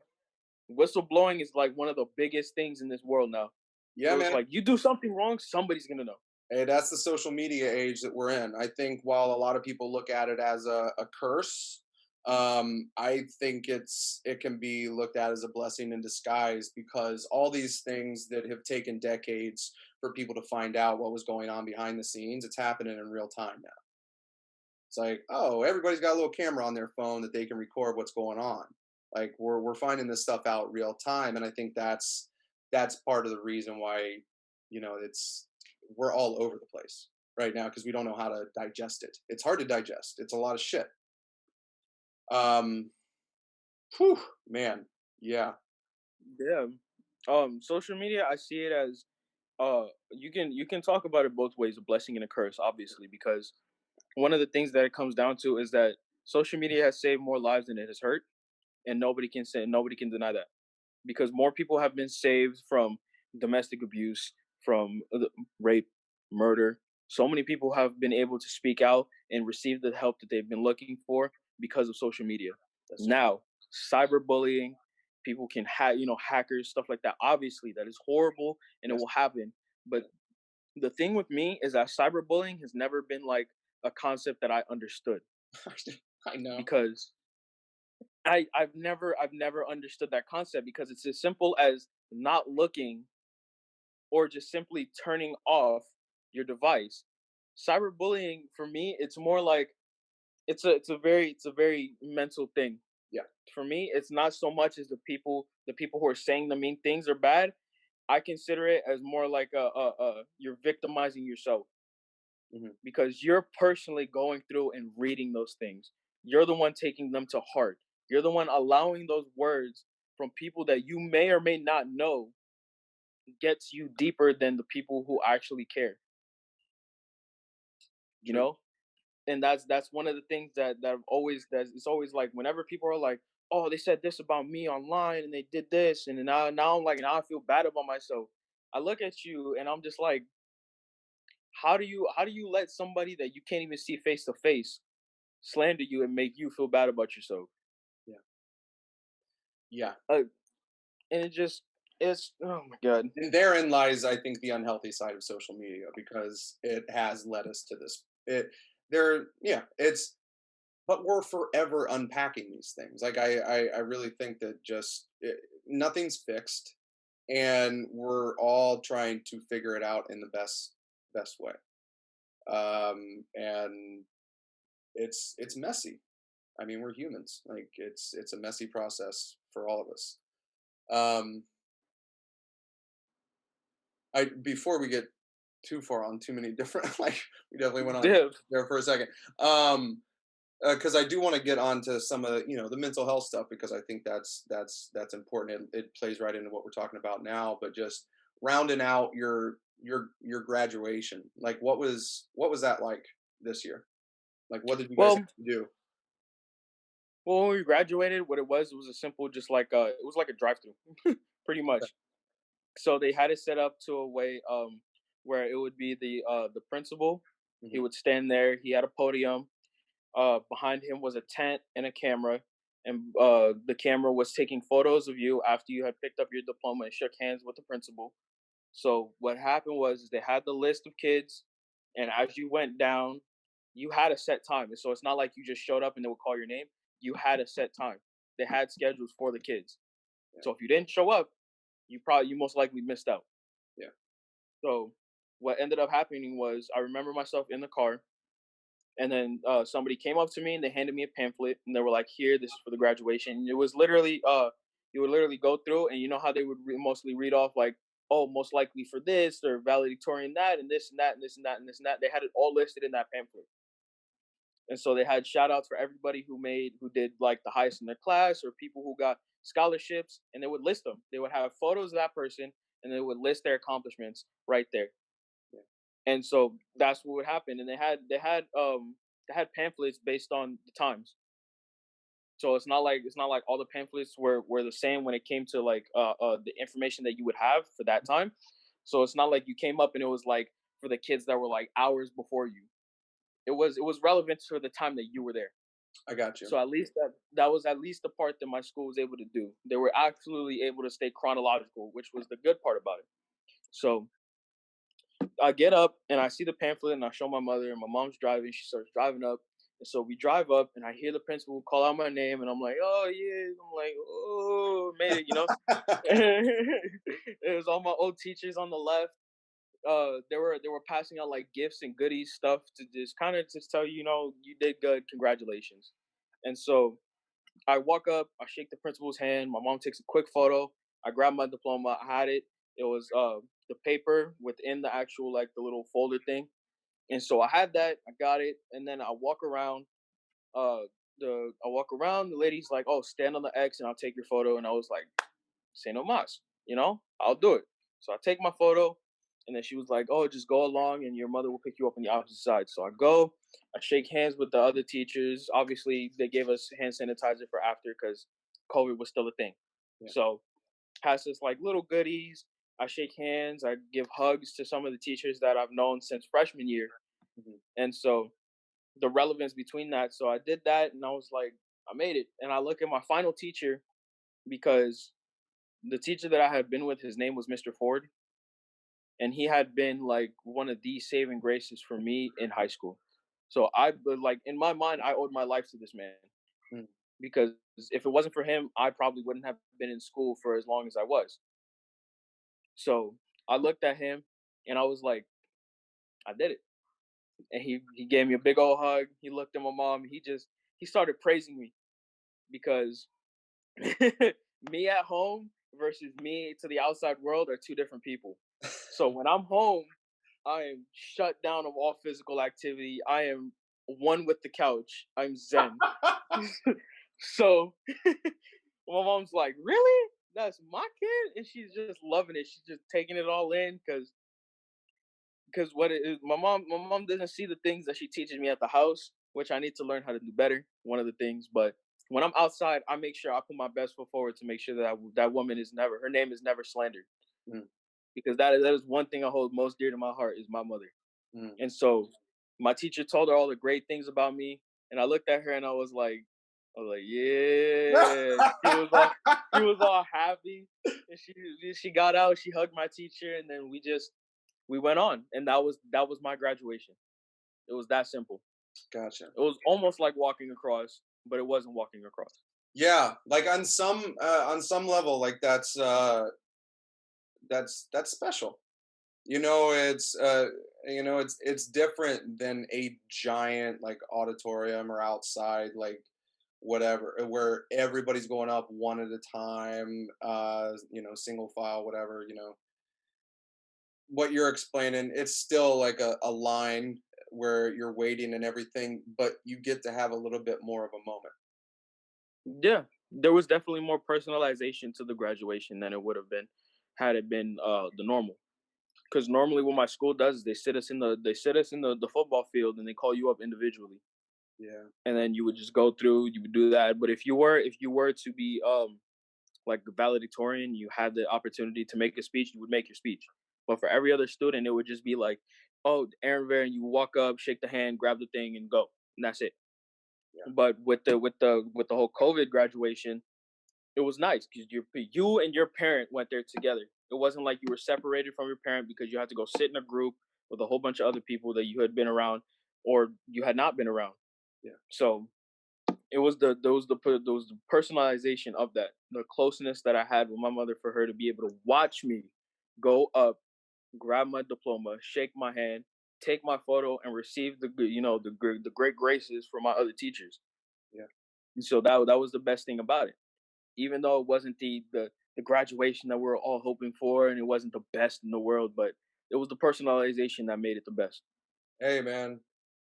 whistleblowing is like one of the biggest things in this world now. Yeah, So it's man. like you do something wrong, somebody's gonna know. Hey, that's the social media age that we're in. I think while a lot of people look at it as a curse, I think it can be looked at as a blessing in disguise because all these things that have taken decades for people to find out what was going on behind the scenes, it's happening in real time now. It's like, oh, everybody's got a little camera on their phone that they can record what's going on. Like we're finding this stuff out real time, and I think that's part of the reason why it's we're all over the place right now because we don't know how to digest it. It's hard to digest. It's a lot of shit. Um, Whew, man, yeah, Yeah. Social media, I see it as you can talk about it both ways, a blessing and a curse, obviously, because one of the things that it comes down to is that social media has saved more lives than it has hurt, and nobody can deny that. Because more people have been saved from domestic abuse, from rape, murder. So many people have been able to speak out and receive the help that they've been looking for because of social media. that's true. Now, cyberbullying, people can hack, hackers, stuff like that. Obviously, that is horrible and it Yes, will happen. But the thing with me is that cyberbullying has never been like a concept that I understood I know. because I've never understood that concept because it's as simple as not looking or just simply turning off your device. Cyberbullying for me, it's more like it's a very mental thing. Yeah, For me, it's not so much as the people who are saying the mean things are bad. I consider it as more like you're victimizing yourself hmm because you're personally going through and reading those things. You're the one taking them to heart. You're the one allowing those words from people that you may or may not know gets you deeper than the people who actually care, you true. know? And that's one of the things that I've always that it's always like whenever people are like, "Oh, they said this about me online and they did this," and now I'm like, now I feel bad about myself. I look at you and I'm just like, how do you let somebody that you can't even see face to face slander you and make you feel bad about yourself? Yeah, yeah. Uh, and it's oh my god. And therein lies, I think, the unhealthy side of social media because it has led us to this. Yeah, it's, but we're forever unpacking these things. Like I really think that nothing's fixed, and we're all trying to figure it out in the best way. And it's messy. I mean, we're humans. Like it's a messy process for all of us. Um, I before we get too far on too many different like we definitely went on Div. there for a second. Um, because I do want to get on to some of the mental health stuff because I think that's important. It plays right into what we're talking about now. But just rounding out your graduation, like what was that like this year? Like what did you guys Well, have to do? when we graduated, what it was a simple, just like it was like a drive-through, pretty much. So they had it set up to a way where it would be the principal. He hmm would stand there. He had a podium. Behind him was a tent and a camera, and the camera was taking photos of you after you had picked up your diploma and shook hands with the principal. So what happened was they had the list of kids, and as you went down, you had a set time. And so it's not like you just showed up and they would call your name. You had a set time. They had schedules for the kids. Yeah, So if you didn't show up, you most likely missed out. yeah, So what ended up happening was I remember myself in the car, and then somebody came up to me and they handed me a pamphlet and they were like, "Here, this is for the graduation." And it was literally you would literally go through and you know how they would mostly read off like, "Oh, most likely for this or valedictorian that and this and that and this and that and this and that." They had it all listed in that pamphlet. And so they had shout outs for everybody who did like the highest in their class or people who got scholarships, and they would list them. They would have photos of that person, and they would list their accomplishments right there. Yeah. And so that's what would happen. And they had pamphlets based on the times. So it's not like all the pamphlets were the same when it came to like the information that you would have for that time. So it's not like you came up and it was like for the kids that were like hours before you. It was relevant for the time that you were there. I got you. So at least that was at least the part that my school was able to do. They were absolutely able to stay chronological, which was the good part about it. So I get up and I see the pamphlet and I show my mother, and my mom's driving. She starts driving up. And so we drive up and I hear the principal call out my name, and I'm like, oh yeah. I'm like, oh, made it, you know? It was all my old teachers on the left. They were passing out like gifts and goodies stuff to just kind of just tell you, you know, you did good, congratulations. And so I walk up, I shake the principal's hand. My mom takes a quick photo. I grab my diploma. I had it. It was the paper within the actual like the little folder thing. And so I had that. I got it. And then I walk around. Uh, I walk around. The lady's like, "Oh, stand on the X, and I'll take your photo." And I was like, "Say no mas, you know, I'll do it." So I take my photo, and then she was like, "Oh, just go along, and your mother will pick you up on the opposite side." So I go, I shake hands with the other teachers. Obviously, they gave us hand sanitizer for after because COVID was still a thing. Yeah. So pass us like little goodies. I shake hands. I give hugs to some of the teachers that I've known since freshman year, Mhm. and so the relevance between that. So I did that, and I was like, I made it. And I look at my final teacher because the teacher that I had been with, his name was Mr. Ford, and he had been like one of the saving graces for me in high school. So like in my mind, I owed my life to this man Mm. because if it wasn't for him, I probably wouldn't have been in school for as long as I was. So I looked at him and I was like, I did it. And he gave me a big old hug. He looked at my mom. He started praising me because me at home versus me to the outside world are two different people. So when I'm home, I am shut down of all physical activity. I am one with the couch. I'm zen. So my mom's like, "Really? That's my kid?" And she's just loving it. She's just taking it all in because what it is, my mom doesn't see the things that she teaches me at the house, which I need to learn how to do better. One of the things, but when I'm outside, I make sure I put my best foot forward to make sure that that woman is never her name is never slandered, Mm. because that is one thing I hold most dear to my heart is my mother. Mm. And so my teacher told her all the great things about me, and I looked at her and I was like, yeah. She was all happy, and she got out. She hugged my teacher, and then we went on, and that was my graduation. It was that simple. Gotcha. It was almost like walking across, but it wasn't walking across. Yeah, like on some level, like that's special. You know, it's different than a giant like auditorium or outside like whatever where everybody's going up one at a time, single file, whatever, what you're explaining, it's still like a line where you're waiting and everything, but you get to have a little bit more of a moment. Yeah, there was definitely more personalization to the graduation than it would have been had it been the normal. Because normally what my school does is they sit us in the football field and they call you up individually, Yeah. and then you would just go through, you would do that. But if you were to be like a valedictorian, you had the opportunity to make a speech, you would make your speech. But for every other student, it would just be like, oh, Aaron Rivera, and you walk up, shake the hand, grab the thing, and go, and that's it. Yeah. But with the whole COVID graduation, it was nice because you and your parent went there together. It wasn't like you were separated from your parent because you had to go sit in a group with a whole bunch of other people that you had been around or you had not been around. Yeah. So it was the personalization of that, the closeness that I had with my mother for her to be able to watch me go up, grab my diploma, shake my hand, take my photo, and receive the great graces from my other teachers. Yeah. And so that was the best thing about it, even though it wasn't the graduation that we were all hoping for, and it wasn't the best in the world, but it was the personalization that made it the best. Hey man,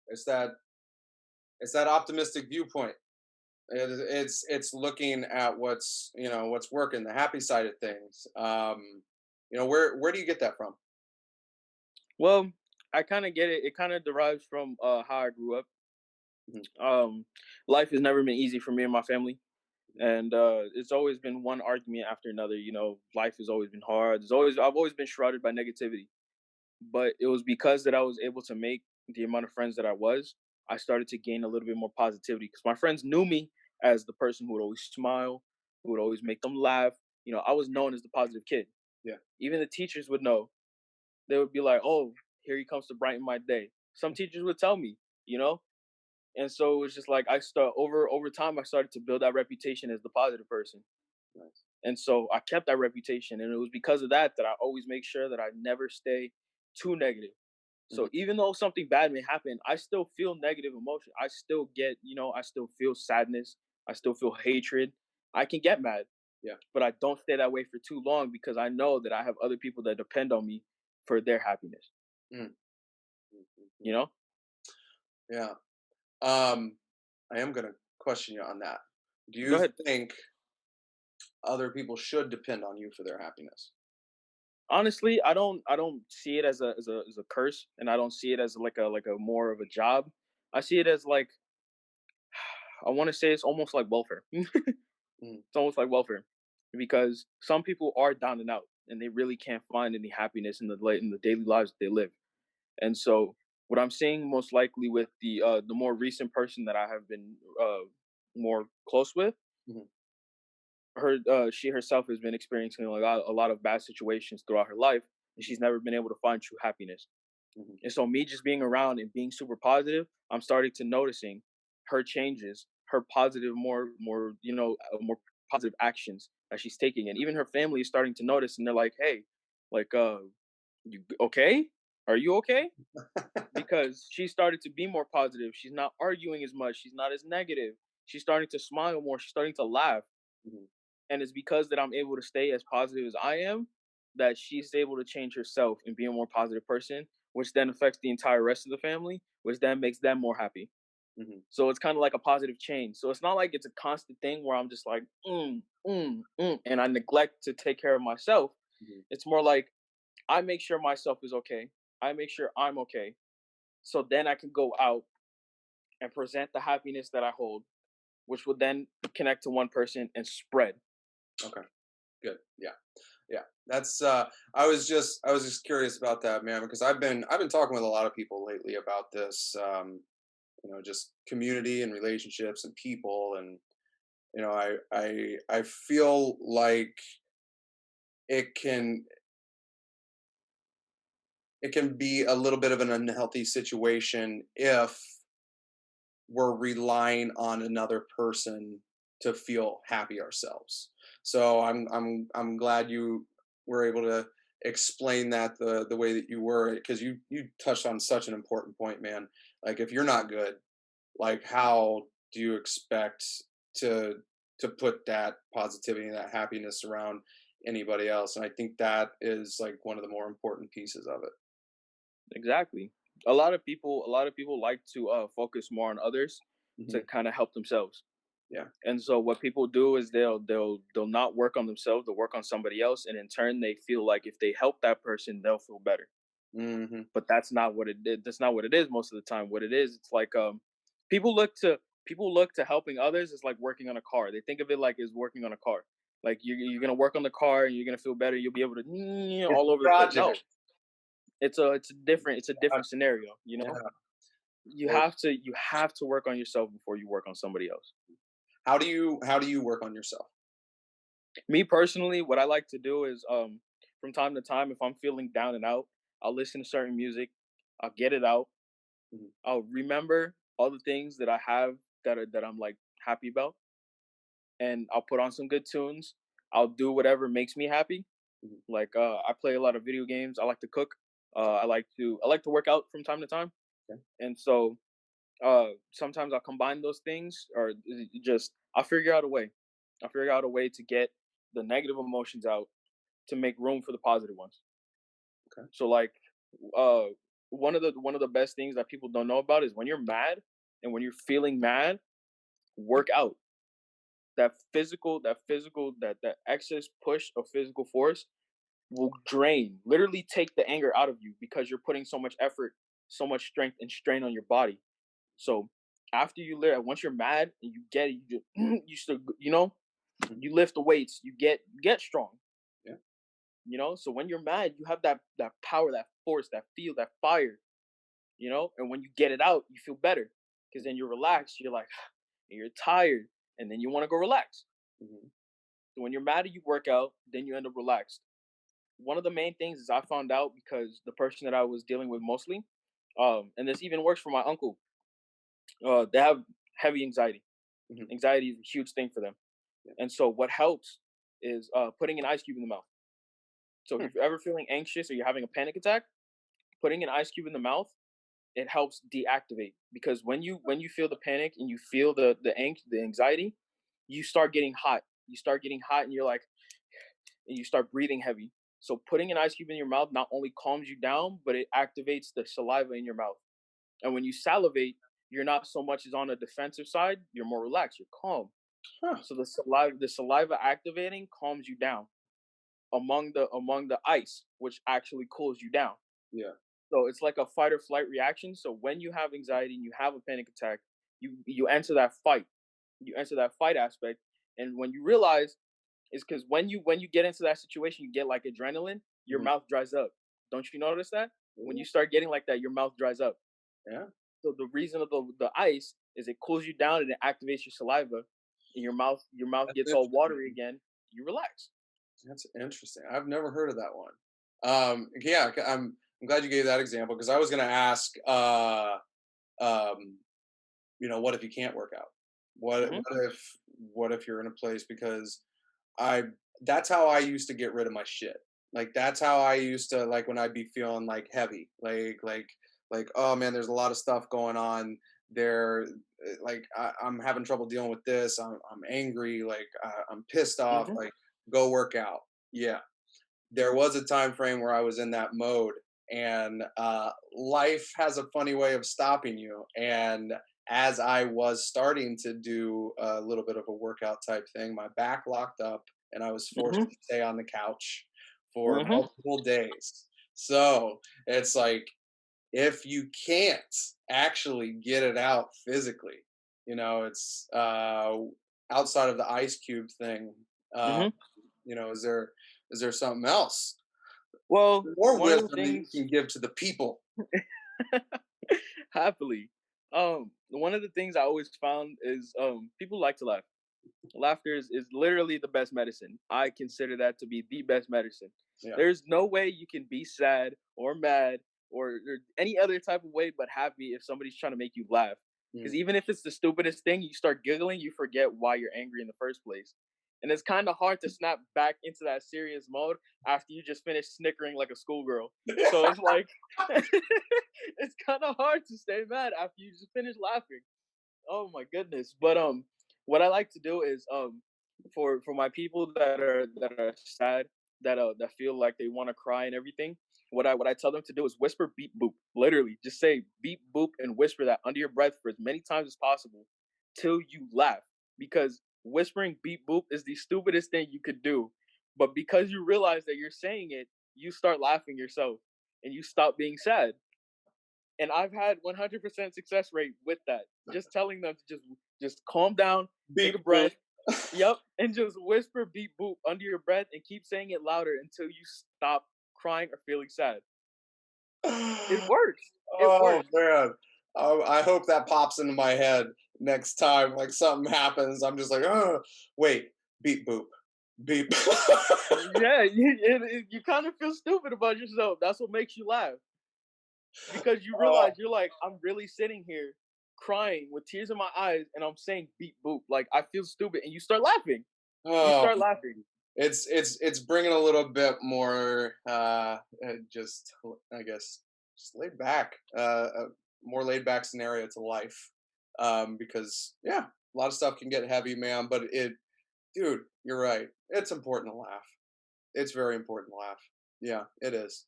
it's that It's that optimistic viewpoint. It's looking at what's, what's working, the happy side of things. Where do you get that from? Well, I kind of get it. It kind of derives from how I grew up. Mhm, Um, Life has never been easy for me and my family, and it's always been one argument after another. Life has always been hard. I've always been shrouded by negativity. But it was because that I was able to make the amount of friends that I started to gain a little bit more positivity because my friends knew me as the person who would always smile, who would always make them laugh. I was known as the positive kid. yeah. Even the teachers would know. They would be like, "Oh, here he comes to brighten my day." Some teachers would tell me, you know, and so it was just like I start over time. I started to build that reputation as the positive person. Nice. And so I kept that reputation. And it was because of that that I always make sure that I never stay too negative. So Mhm, even though something bad may happen, I still feel negative emotion. I still get, I still feel sadness. I still feel hatred. I can get mad, yeah. but I don't stay that way for too long because I know that I have other people that depend on me for their happiness, Mm, mm, mm, you mm. know? Yeah. Um, I am gonna question you on that. Do Go you ahead. think other people should depend on you for their happiness? Honestly, I don't see it as a curse, and I don't see it as like a more of a job. I see it as like I want to say it's almost like welfare. Mm, It's almost like welfare because some people are down and out and they really can't find any happiness in the daily lives that they live. And so what I'm seeing most likely with the more recent person that I have been more close with, mhm, she herself has been experiencing a lot of bad situations throughout her life, and mhm, she's never been able to find true happiness. mhm, And so me just being around and being super positive, I'm starting to noticing her changes, her positive, more positive actions that she's taking, and even her family is starting to notice, and they're like, "Hey, like, you okay? Are you okay?" Because she started to be more positive. She's not arguing as much. She's not as negative. She's starting to smile more. She's starting to laugh, mhm, and it's because that I'm able to stay as positive as I am that she's able to change herself and be a more positive person, which then affects the entire rest of the family, which then makes them more happy. mhm, So it's kind of like a positive change. So it's not like it's a constant thing where I'm just like, and I neglect to take care of myself. mhm, It's more like I make sure myself is okay. I make sure I'm okay. So then I can go out and present the happiness that I hold, which will then connect to one person and spread. okay. Good. Yeah. Yeah. That's I was just curious about that, man, because I've been talking with a lot of people lately about this, just community and relationships and people, and I feel like it can it can be a little bit of an unhealthy situation if we're relying on another person to feel happy ourselves. So I'm glad you were able to explain that the way that you were, because you touched on such an important point, man. Like if you're not good, like how do you expect to put that positivity and that happiness around anybody else? And I think that is like one of the more important pieces of it. Exactly. A lot of people like to focus more on others Hmm. to kind of help themselves. Yeah. And so what people do is they'll not work on themselves, they'll work on somebody else, and in turn they feel like if they help that person, they'll feel better. Hmm. But that's not what it is. That's not what it is most of the time. What it is, it's like people look to people look to helping others is like working on a car. They think of it like is working on a car. Like you're gonna work on the car and you're gonna feel better. You'll be able to It's all a over the place. No, project. it's a different scenario. Yeah. You have to work on yourself before you work on somebody else. How do you work on yourself? Me personally, what I like to do is from time to time, if I'm feeling down and out, I'll listen to certain music, I'll get it out, Mhm, I'll remember all the things that I have that I'm like happy about, and I'll put on some good tunes. I'll do whatever makes me happy. mhm, Like I play a lot of video games. I like to cook. I like to work out from time to time, okay, and so sometimes I'll combine those things, or just I'll figure out a way. I'll figure out a way to get the negative emotions out to make room for the positive ones. okay. So like uh one of the best things that people don't know about is when you're mad, And when you're feeling mad, work out. That excess push of physical force will drain, literally take the anger out of you because you're putting so much effort, so much strength and strain on your body. So after once you're mad and you get it, you just you still Mhm. you lift the weights, you get strong. Yeah. So when you're mad, you have that power, that force, that feel, that fire. And when you get it out, you feel better because then you're relaxed. You're like, and you're tired, and then you want to go relax. Mhm. So when you're mad and you work out, then you end up relaxed. One of the main things is I found out because the person that I was dealing with mostly, and this even works for my uncle. They have heavy anxiety. Mhm. Anxiety is a huge thing for them, Yeah. and so what helps is putting an ice cube in the mouth. So Hmm. if you're ever feeling anxious or you're having a panic attack, putting an ice cube in the mouth, it helps deactivate, because when you feel the panic and you feel the anxiety, you start getting hot. You start getting hot, and you're like, and you start breathing heavy. So putting an ice cube in your mouth not only calms you down, but it activates the saliva in your mouth. And when you salivate, you're not so much as on a defensive side. You're more relaxed. You're calm. Huh. So the saliva activating calms you down among the ice, which actually cools you down. Yeah. So it's like a fight or flight reaction. So when you have anxiety and you have a panic attack, you enter that fight. You enter that fight aspect, and when you realize, is because when you get into that situation, you get like adrenaline, your Mhm. mouth dries up. Don't you notice that? When Yeah. you start getting like that, your mouth dries up. Yeah. So the reason of the ice is it cools you down and it activates your saliva, and your mouth That's gets all watery interesting. again. You relax. That's interesting. I've never heard of that one. Yeah, I'm glad you gave that example because I was going to ask, um, what if you can't work out? What Hmm. what if what if you're in a place because I that's how I used to get rid of my shit. Like that's how I used to like when I'd be feeling like heavy, like oh man, there's a lot of stuff going on there. Like I'm having trouble dealing with this. I'm angry. Like I'm pissed off. Hmm. Like go work out. Yeah, there was a time frame where I was in that mode, and life has a funny way of stopping you. And as I was starting to do a little bit of a workout type thing, my back locked up, and I was forced Hmm. to stay on the couch for Hmm. multiple days. So it's like if you can't actually get it out physically, it's outside of the ice cube thing. Uh, Hmm. is there something else? Well, More one of the wisdom that you things can give to the people. happily, one of the things I always found is people like to laugh. Laughter is literally the best medicine. I consider that to be the best medicine. Yeah. There's no way you can be sad or mad or any other type of way but happy if somebody's trying to make you laugh. Because Mm. even if it's the stupidest thing, you start giggling, you forget why you're angry in the first place. And it's kind of hard to snap back into that serious mode after you just finished snickering like a schoolgirl. So it's like, it's kind of hard to stay mad after you just finish laughing. Oh my goodness. But what I like to do is for my people that are sad, that feel like they want to cry and everything, what I tell them to do is whisper beep boop. Literally, just say beep boop and whisper that under your breath for as many times as possible till you laugh. Because whispering beep boop is the stupidest thing you could do. But because you realize that you're saying it, you start laughing yourself and you stop being sad. And I've had 100% success rate with that. Just telling them to just calm down, take a Beep boop. breath, yep, and just whisper beep boop under your breath and keep saying it louder until you stop crying or feeling sad. It works. It Oh works. man. I hope that pops into my head next time. Like something happens. I'm just like, oh, wait, beep boop, beep. Yeah, you kind of feel stupid about yourself. That's what makes you laugh, because you Oh, realize you're like, I'm really sitting here crying with tears in my eyes and I'm saying beep boop. Like I feel stupid, and you start laughing. You oh, start laughing. it's bringing a little bit more, just I guess, just laid back, a more laid back scenario to life, because yeah, a lot of stuff can get heavy, man. But dude, you're right. It's important to laugh. It's very important to laugh. Yeah, it is.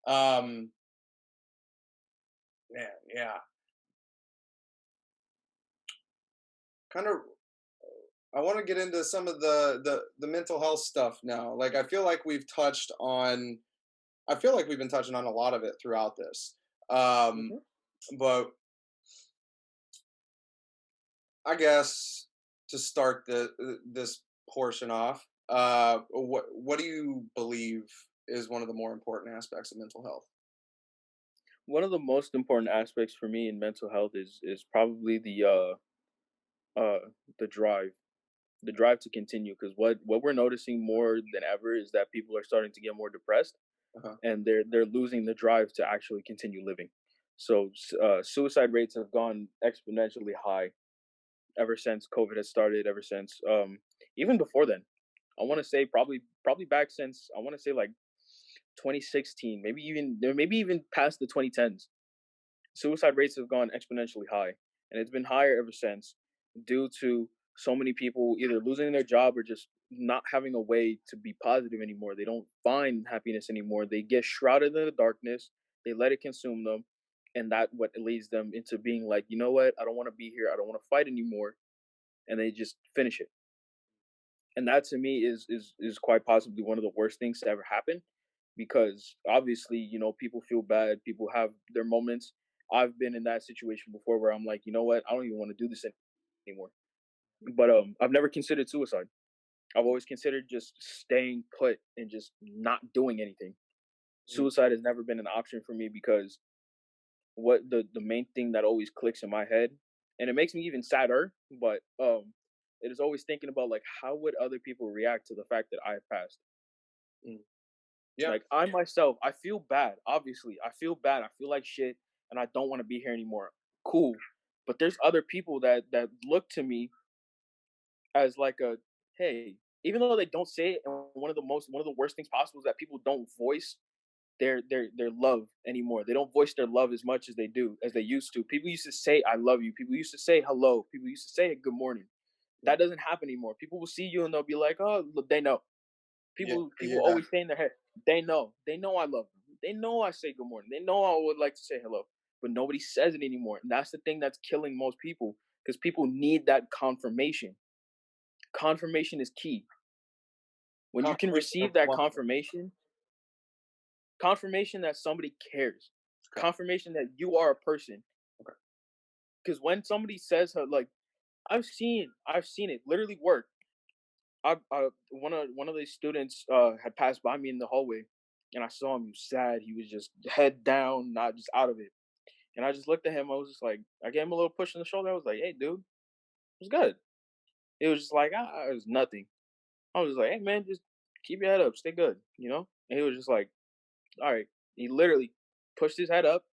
Um, man, yeah. kind of I want to get into some of the mental health stuff now. Like I feel like we've been touching on a lot of it throughout this. Um, Hmm. but I guess to start this portion off, what do you believe is one of the more important aspects of mental health? One of the most important aspects for me in mental health is probably uh the drive, the drive to continue. Because what we're noticing more than ever is that people are starting to get more depressed, Uh-huh. and they're losing the drive to actually continue living. So suicide rates have gone exponentially high ever since COVID has started. Ever since even before then, I want to say probably back since I want to say like 2016, maybe even past the 2010s. Suicide rates have gone exponentially high, and it's been higher ever since due to so many people either losing their job or just not having a way to be positive anymore. They don't find happiness anymore. They get shrouded in the darkness. They let it consume them, and that what leads them into being like, you know what? I don't want to be here. I don't want to fight anymore, and they just finish it. And that to me is quite possibly one of the worst things to ever happen, because obviously, people feel bad, people have their moments. I've been in that situation before where I'm like, you know what, I don't even want to do this anymore. But I've never considered suicide. I've always considered just staying put and just not doing anything. Mm. Suicide has never been an option for me, because what the main thing that always clicks in my head, and it makes me even sadder, but it is always thinking about like how would other people react to the fact that I have passed. Mm. Yeah. Like I myself, I feel bad. Obviously, I feel bad. I feel like shit, and I don't want to be here anymore. Cool, but there's other people that look to me as like a hey, even though they don't say it. And one of the worst things possible is that people don't voice their love anymore. They don't voice their love as much as they used to. People used to say I love you. People used to say hello. People used to say good morning. Mm. That doesn't happen anymore. People will see you and they'll be like, oh, look, they know. Yeah. People Yeah. always say in their head, they know. They know I love them. They know I say good morning. They know I would like to say hello. But nobody says it anymore. And that's the thing that's killing most people, because people need that confirmation. Confirmation is key. When you can Confirmation of receive that what? confirmation that somebody cares, Okay. confirmation that you are a person. Okay. Because when somebody says like I've seen it literally work. One of these students had passed by me in the hallway, and I saw him. He was sad. He was just head down, not just out of it. And I just looked at him. I was just like, I gave him a little push on the shoulder. I was like, "Hey, dude, it was good." It was just like, it was nothing. I was like, "Hey, man, just keep your head up, stay good," you know. And he was just like, "All right." He literally pushed his head up,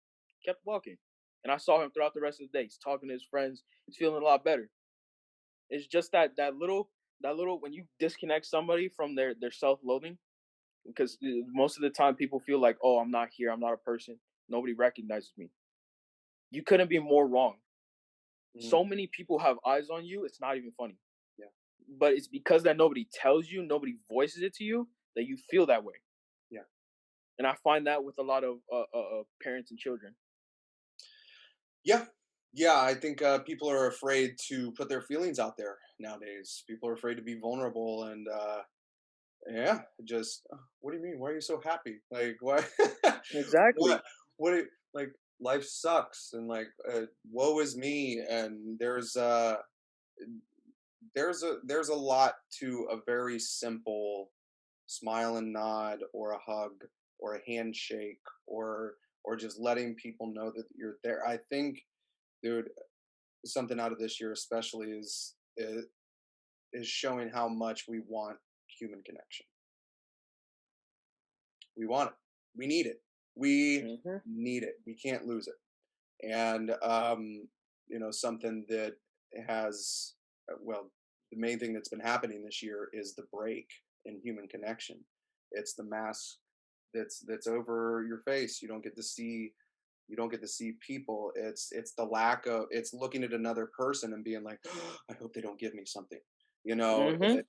kept walking, and I saw him throughout the rest of the day. He's talking to his friends. He's feeling a lot better. It's just that little when you disconnect somebody from their self-loathing, because most of the time people feel like, oh, I'm not here, I'm not a person, nobody recognizes me. You couldn't be more wrong. Mhm. So many people have eyes on you, it's not even funny. Yeah. But it's because that nobody tells you, nobody voices it to you, that you feel that way. Yeah. And I find that with a lot of parents and children. Yeah. Yeah. I think people are afraid to put their feelings out there nowadays. People are afraid to be vulnerable and yeah, just what do you mean? Why are you so happy? Like why what Exactly. what do like life sucks and like woe is me and there's a lot to a very simple smile and nod or a hug or a handshake or just letting people know that you're there. I think, dude, something out of this year especially is showing how much we want human connection. We want it. We need it. We Hmm. need it. We can't lose it. And something that has well, the main thing that's been happening this year is the break in human connection. It's the mask that's over your face. You don't get to see people. It's the lack of it's looking at another person and being like, I hope they don't give me something. Hmm.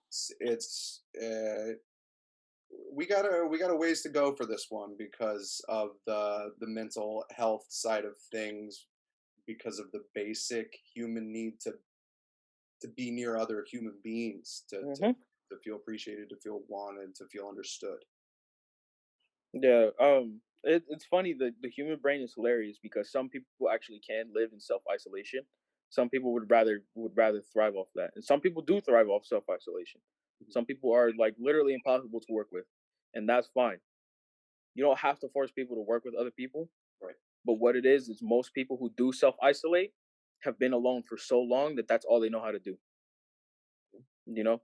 We got a ways to go for this one because of the mental health side of things, because of the basic human need to to be near other human beings, Hmm. to feel appreciated, to feel wanted, to feel understood. Yeah. It's funny that the human brain is hilarious because some people actually can live in self isolation. Some people would rather thrive off that, and some people do thrive off self isolation. Mhm. Some people are like literally impossible to work with, and that's fine. You don't have to force people to work with other people. Right. But what it is most people who do self isolate have been alone for so long that that's all they know how to do. You know,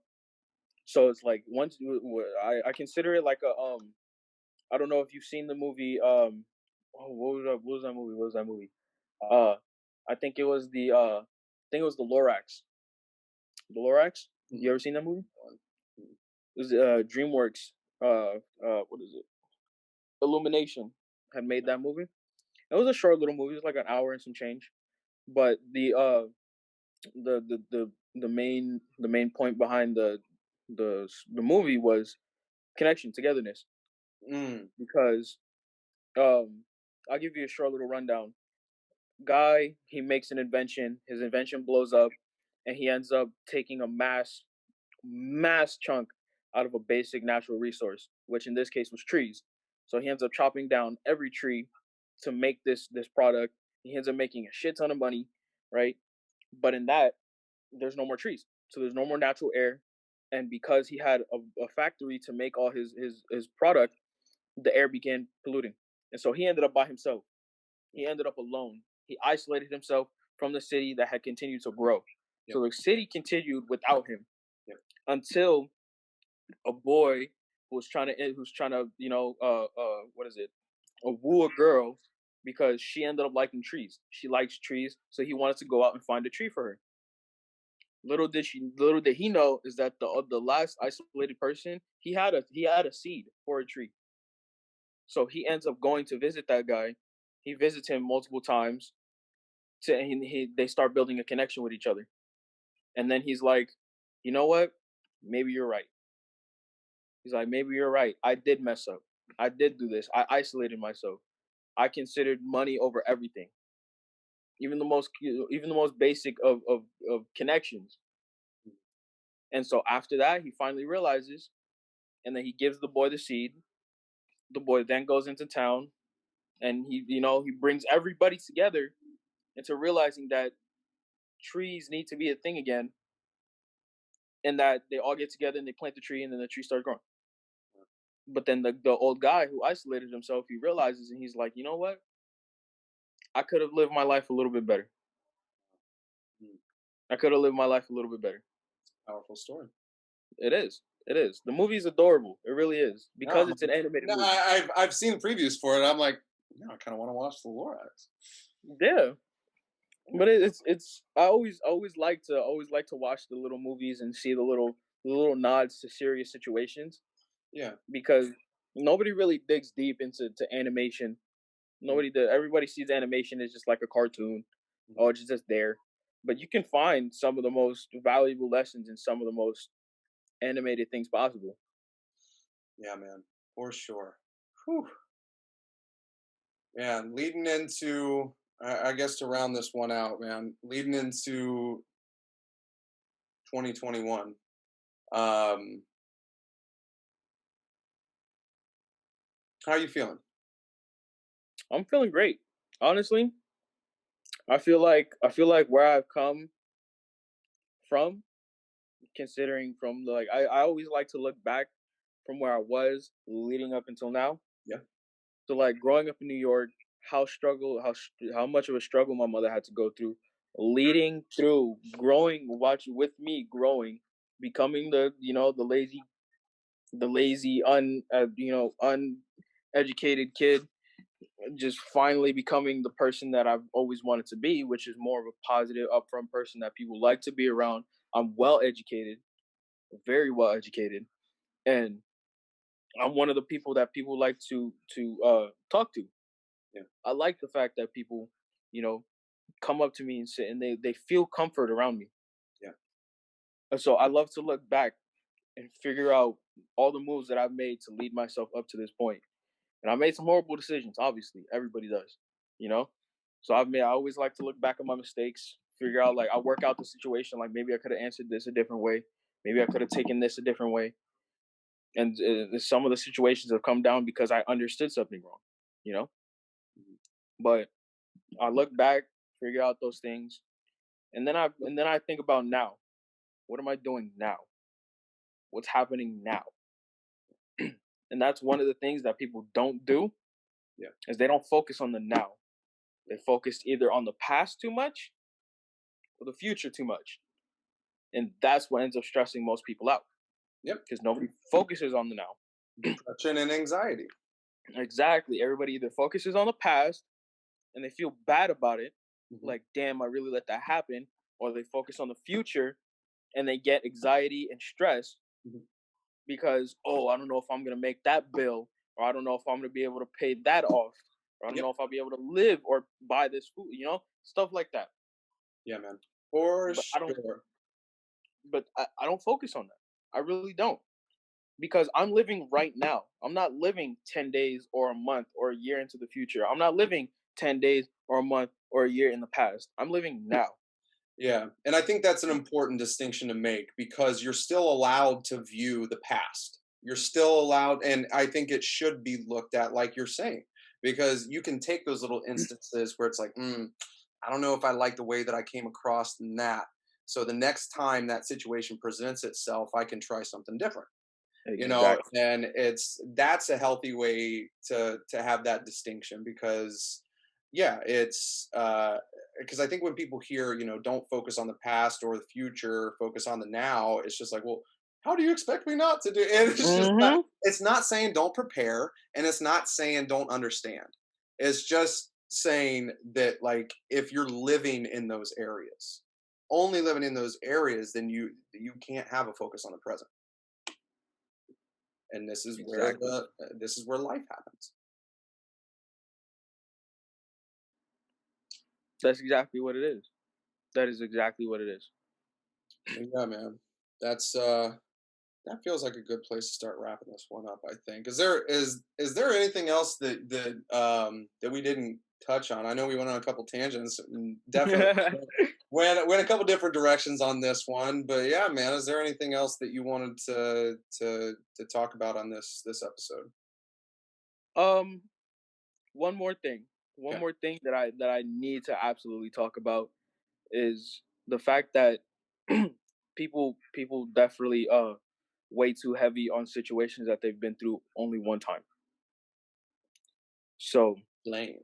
so it's like once I consider it like a I don't know if you've seen the movie oh, what was that movie? What was that movie? Uh I think it was the Lorax. The Lorax? You Mhm. ever seen that movie? Mhm. It was DreamWorks what is it? Illumination had made that movie. It was a short little movie, it was like an hour and some change. But the main point behind the movie was connection, togetherness. Mm. Because um I'll give you a short little rundown. Guy, he makes an invention, his invention blows up, and he ends up taking a mass chunk out of a basic natural resource, which in this case was trees. So he ends up chopping down every tree to make this product. He ends up making a shit ton of money, right? But in that, there's no more trees, so there's no more natural air. And because he had a factory to make all his product, the air began polluting, and so he ended up by himself. He ended up alone. He isolated himself from the city that had continued to grow. Yep. So the city continued without him Yep. until a boy who's trying to what is it, woo a girl because she ended up liking trees. She likes trees, so he wanted to go out and find a tree for her. Little did he know is that the last isolated person he had a seed for a tree. So he ends up going to visit that guy. He visits him multiple times. They start building a connection with each other, and then he's like, you know what? Maybe you're right. He's like, maybe you're right. I did mess up. I did do this. I isolated myself. I considered money over everything, even the most basic of connections. And so after that, he finally realizes, and then he gives the boy the seed. The boy then goes into town, and he brings everybody together into realizing that trees need to be a thing again, and that they all get together and they plant the tree, and then the tree starts growing. But then the old guy who isolated himself, he realizes, and he's like, you know what? I could have lived my life a little bit better. Mm. I could have lived my life a little bit better. Powerful story. It is. It is. The movie's adorable. It really is because No, it's an animated no, movie. I've seen previews for it. I'm like, no, I kind of want to watch the Lorax. Yeah, Yeah. but it's. I always like to watch the little movies and see the little nods to serious situations Yeah. because nobody really digs deep into animation. Mm. Everybody sees animation as just like a cartoon, Mhm. or it's just there. But you can find some of the most valuable lessons in some of the most animated things possible. Yeah, man, for sure. Whew. Man, leading into, I guess to round this one out, man, leading into 2021. Um, how are you feeling? I'm feeling great. Honestly, I feel like where I've come from, considering from like I always like to look back from where I was leading up until now. Yeah. So like growing up in New York, how much of a struggle my mother had to go through, leading through growing, watching with me growing, becoming the lazy uneducated kid, just finally becoming the person that I've always wanted to be, which is more of a positive, upfront person that people like to be around. I'm well educated, very well educated, and I'm one of the people that people like to talk to. Yeah. I like the fact that people, you know, come up to me and sit and they feel comfort around me. Yeah. And so I love to look back and figure out all the moves that I've made to lead myself up to this point. And I made some horrible decisions, obviously. Everybody does, you know? So I always like to look back at my mistakes, figure out like I work out the situation. Like maybe I could have answered this a different way. Maybe I could have taken this a different way. And some of the situations have come down because I understood something wrong. You know, but I look back, figure out those things, and then I think about now. What am I doing now? What's happening now? And that's one of the things that people don't do Yeah. is they don't focus on the now. They focus either on the past too much or the future too much. And that's what ends up stressing most people out Yep. because nobody focuses on the now. Depression and anxiety. Exactly. Everybody either focuses on the past and they feel bad about it, Mm-hmm. like, damn, I really let that happen, or they focus on the future and they get anxiety and stress Mm-hmm. because, oh, I don't know if I'm going to make that bill, or I don't know if I'm going to be able to pay that off, or I don't Yep. know if I'll be able to live or buy this food, stuff like that. Yeah, man. For But I don't, sure. but I don't focus on that. I really don't because I'm living right now. I'm not living 10 days or a month or a year into the future. I'm not living 10 days or a month or a year in the past. I'm living now. Yeah. And I think that's an important distinction to make because you're still allowed to view the past. You're still allowed, and I think it should be looked at like you're saying, because you can take those little instances where it's like, I don't know if I like the way that I came across in that. So the next time that situation presents itself, I can try something different. Exactly. And that's a healthy way to have that distinction because yeah, it's because I think when people hear, don't focus on the past or the future, focus on the now, it's just like, well, how do you expect me not to do? And Mm-hmm. it's not saying don't prepare, and it's not saying don't understand. It's just saying that like if you're living in those areas, only living in those areas, then you can't have a focus on the present. And Exactly. this is where life happens. That's exactly what it is. That is exactly what it is. Yeah, man. That's that feels like a good place to start wrapping this one up, I think. Is there anything else that we didn't touch on? I know we went on a couple tangents and definitely went a couple different directions on this one, but yeah, man, is there anything else that you wanted to talk about on this episode? um, one more thing. One Okay. more thing that I need to absolutely talk about is the fact that people definitely way too heavy on situations that they've been through only one time. So Lame.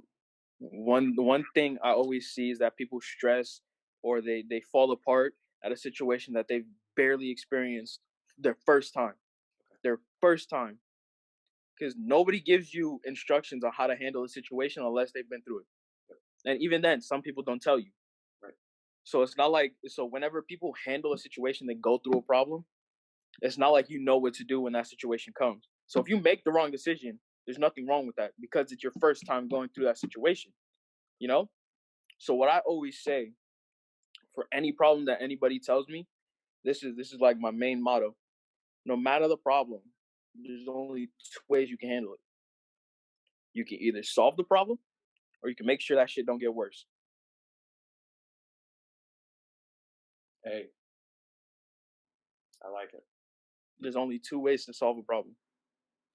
one thing I always see is that people stress or they fall apart at a situation that they've barely experienced their first time. Their first time. Because nobody gives you instructions on how to handle a situation unless they've been through it. And even then, some people don't tell you. Right. So it's not like whenever people handle a situation, they go through a problem, it's not like you know what to do when that situation comes. So if you make the wrong decision, there's nothing wrong with that because it's your first time going through that situation, you know? So what I always say for any problem that anybody tells me, this is like my main motto. No matter the problem, there's only two ways you can handle it. You can either solve the problem or you can make sure that shit don't get worse. Hey, I like it. There's only two ways to solve a problem.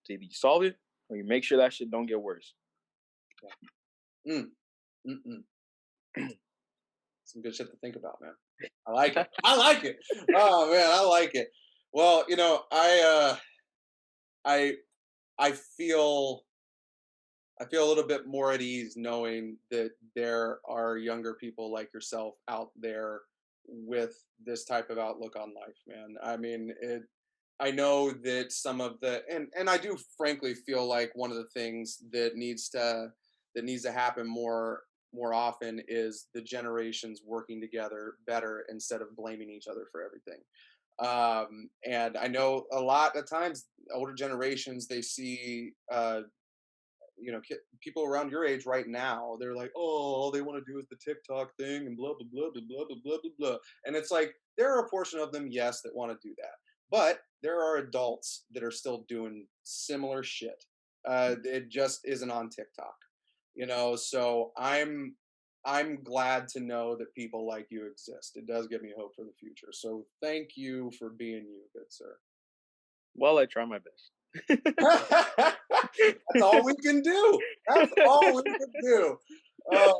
It's either you solve it or you make sure that shit don't get worse. Yeah. Mm-mm. Some good shit to think about, man. I like it. I like it. Oh man, I like it. Well, I I feel a little bit more at ease knowing that there are younger people like yourself out there with this type of outlook on life, man. I mean, I know that some of the and I do frankly feel like one of the things that needs to happen more often is the generations working together better instead of blaming each other for everything. And I know a lot of times older generations they see people around your age right now, they're like, oh, all they want to do is the TikTok thing and blah blah blah blah blah blah blah blah blah. And it's like there are a portion of them, yes, that want to do that, but there are adults that are still doing similar shit. It just isn't on TikTok, so I'm glad to know that people like you exist. It does give me hope for the future. So thank you for being you, good sir. Well, I try my best. That's all we can do. That's all we can do. Oh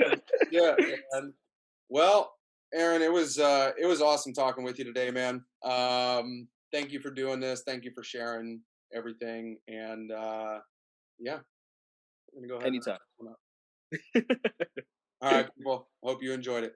shit, man. Well, Aaron, it was awesome talking with you today, man. Thank you for doing this. Thank you for sharing everything. And yeah, we're gonna go ahead and wrap Anytime. this one up. All right, people. Hope you enjoyed it.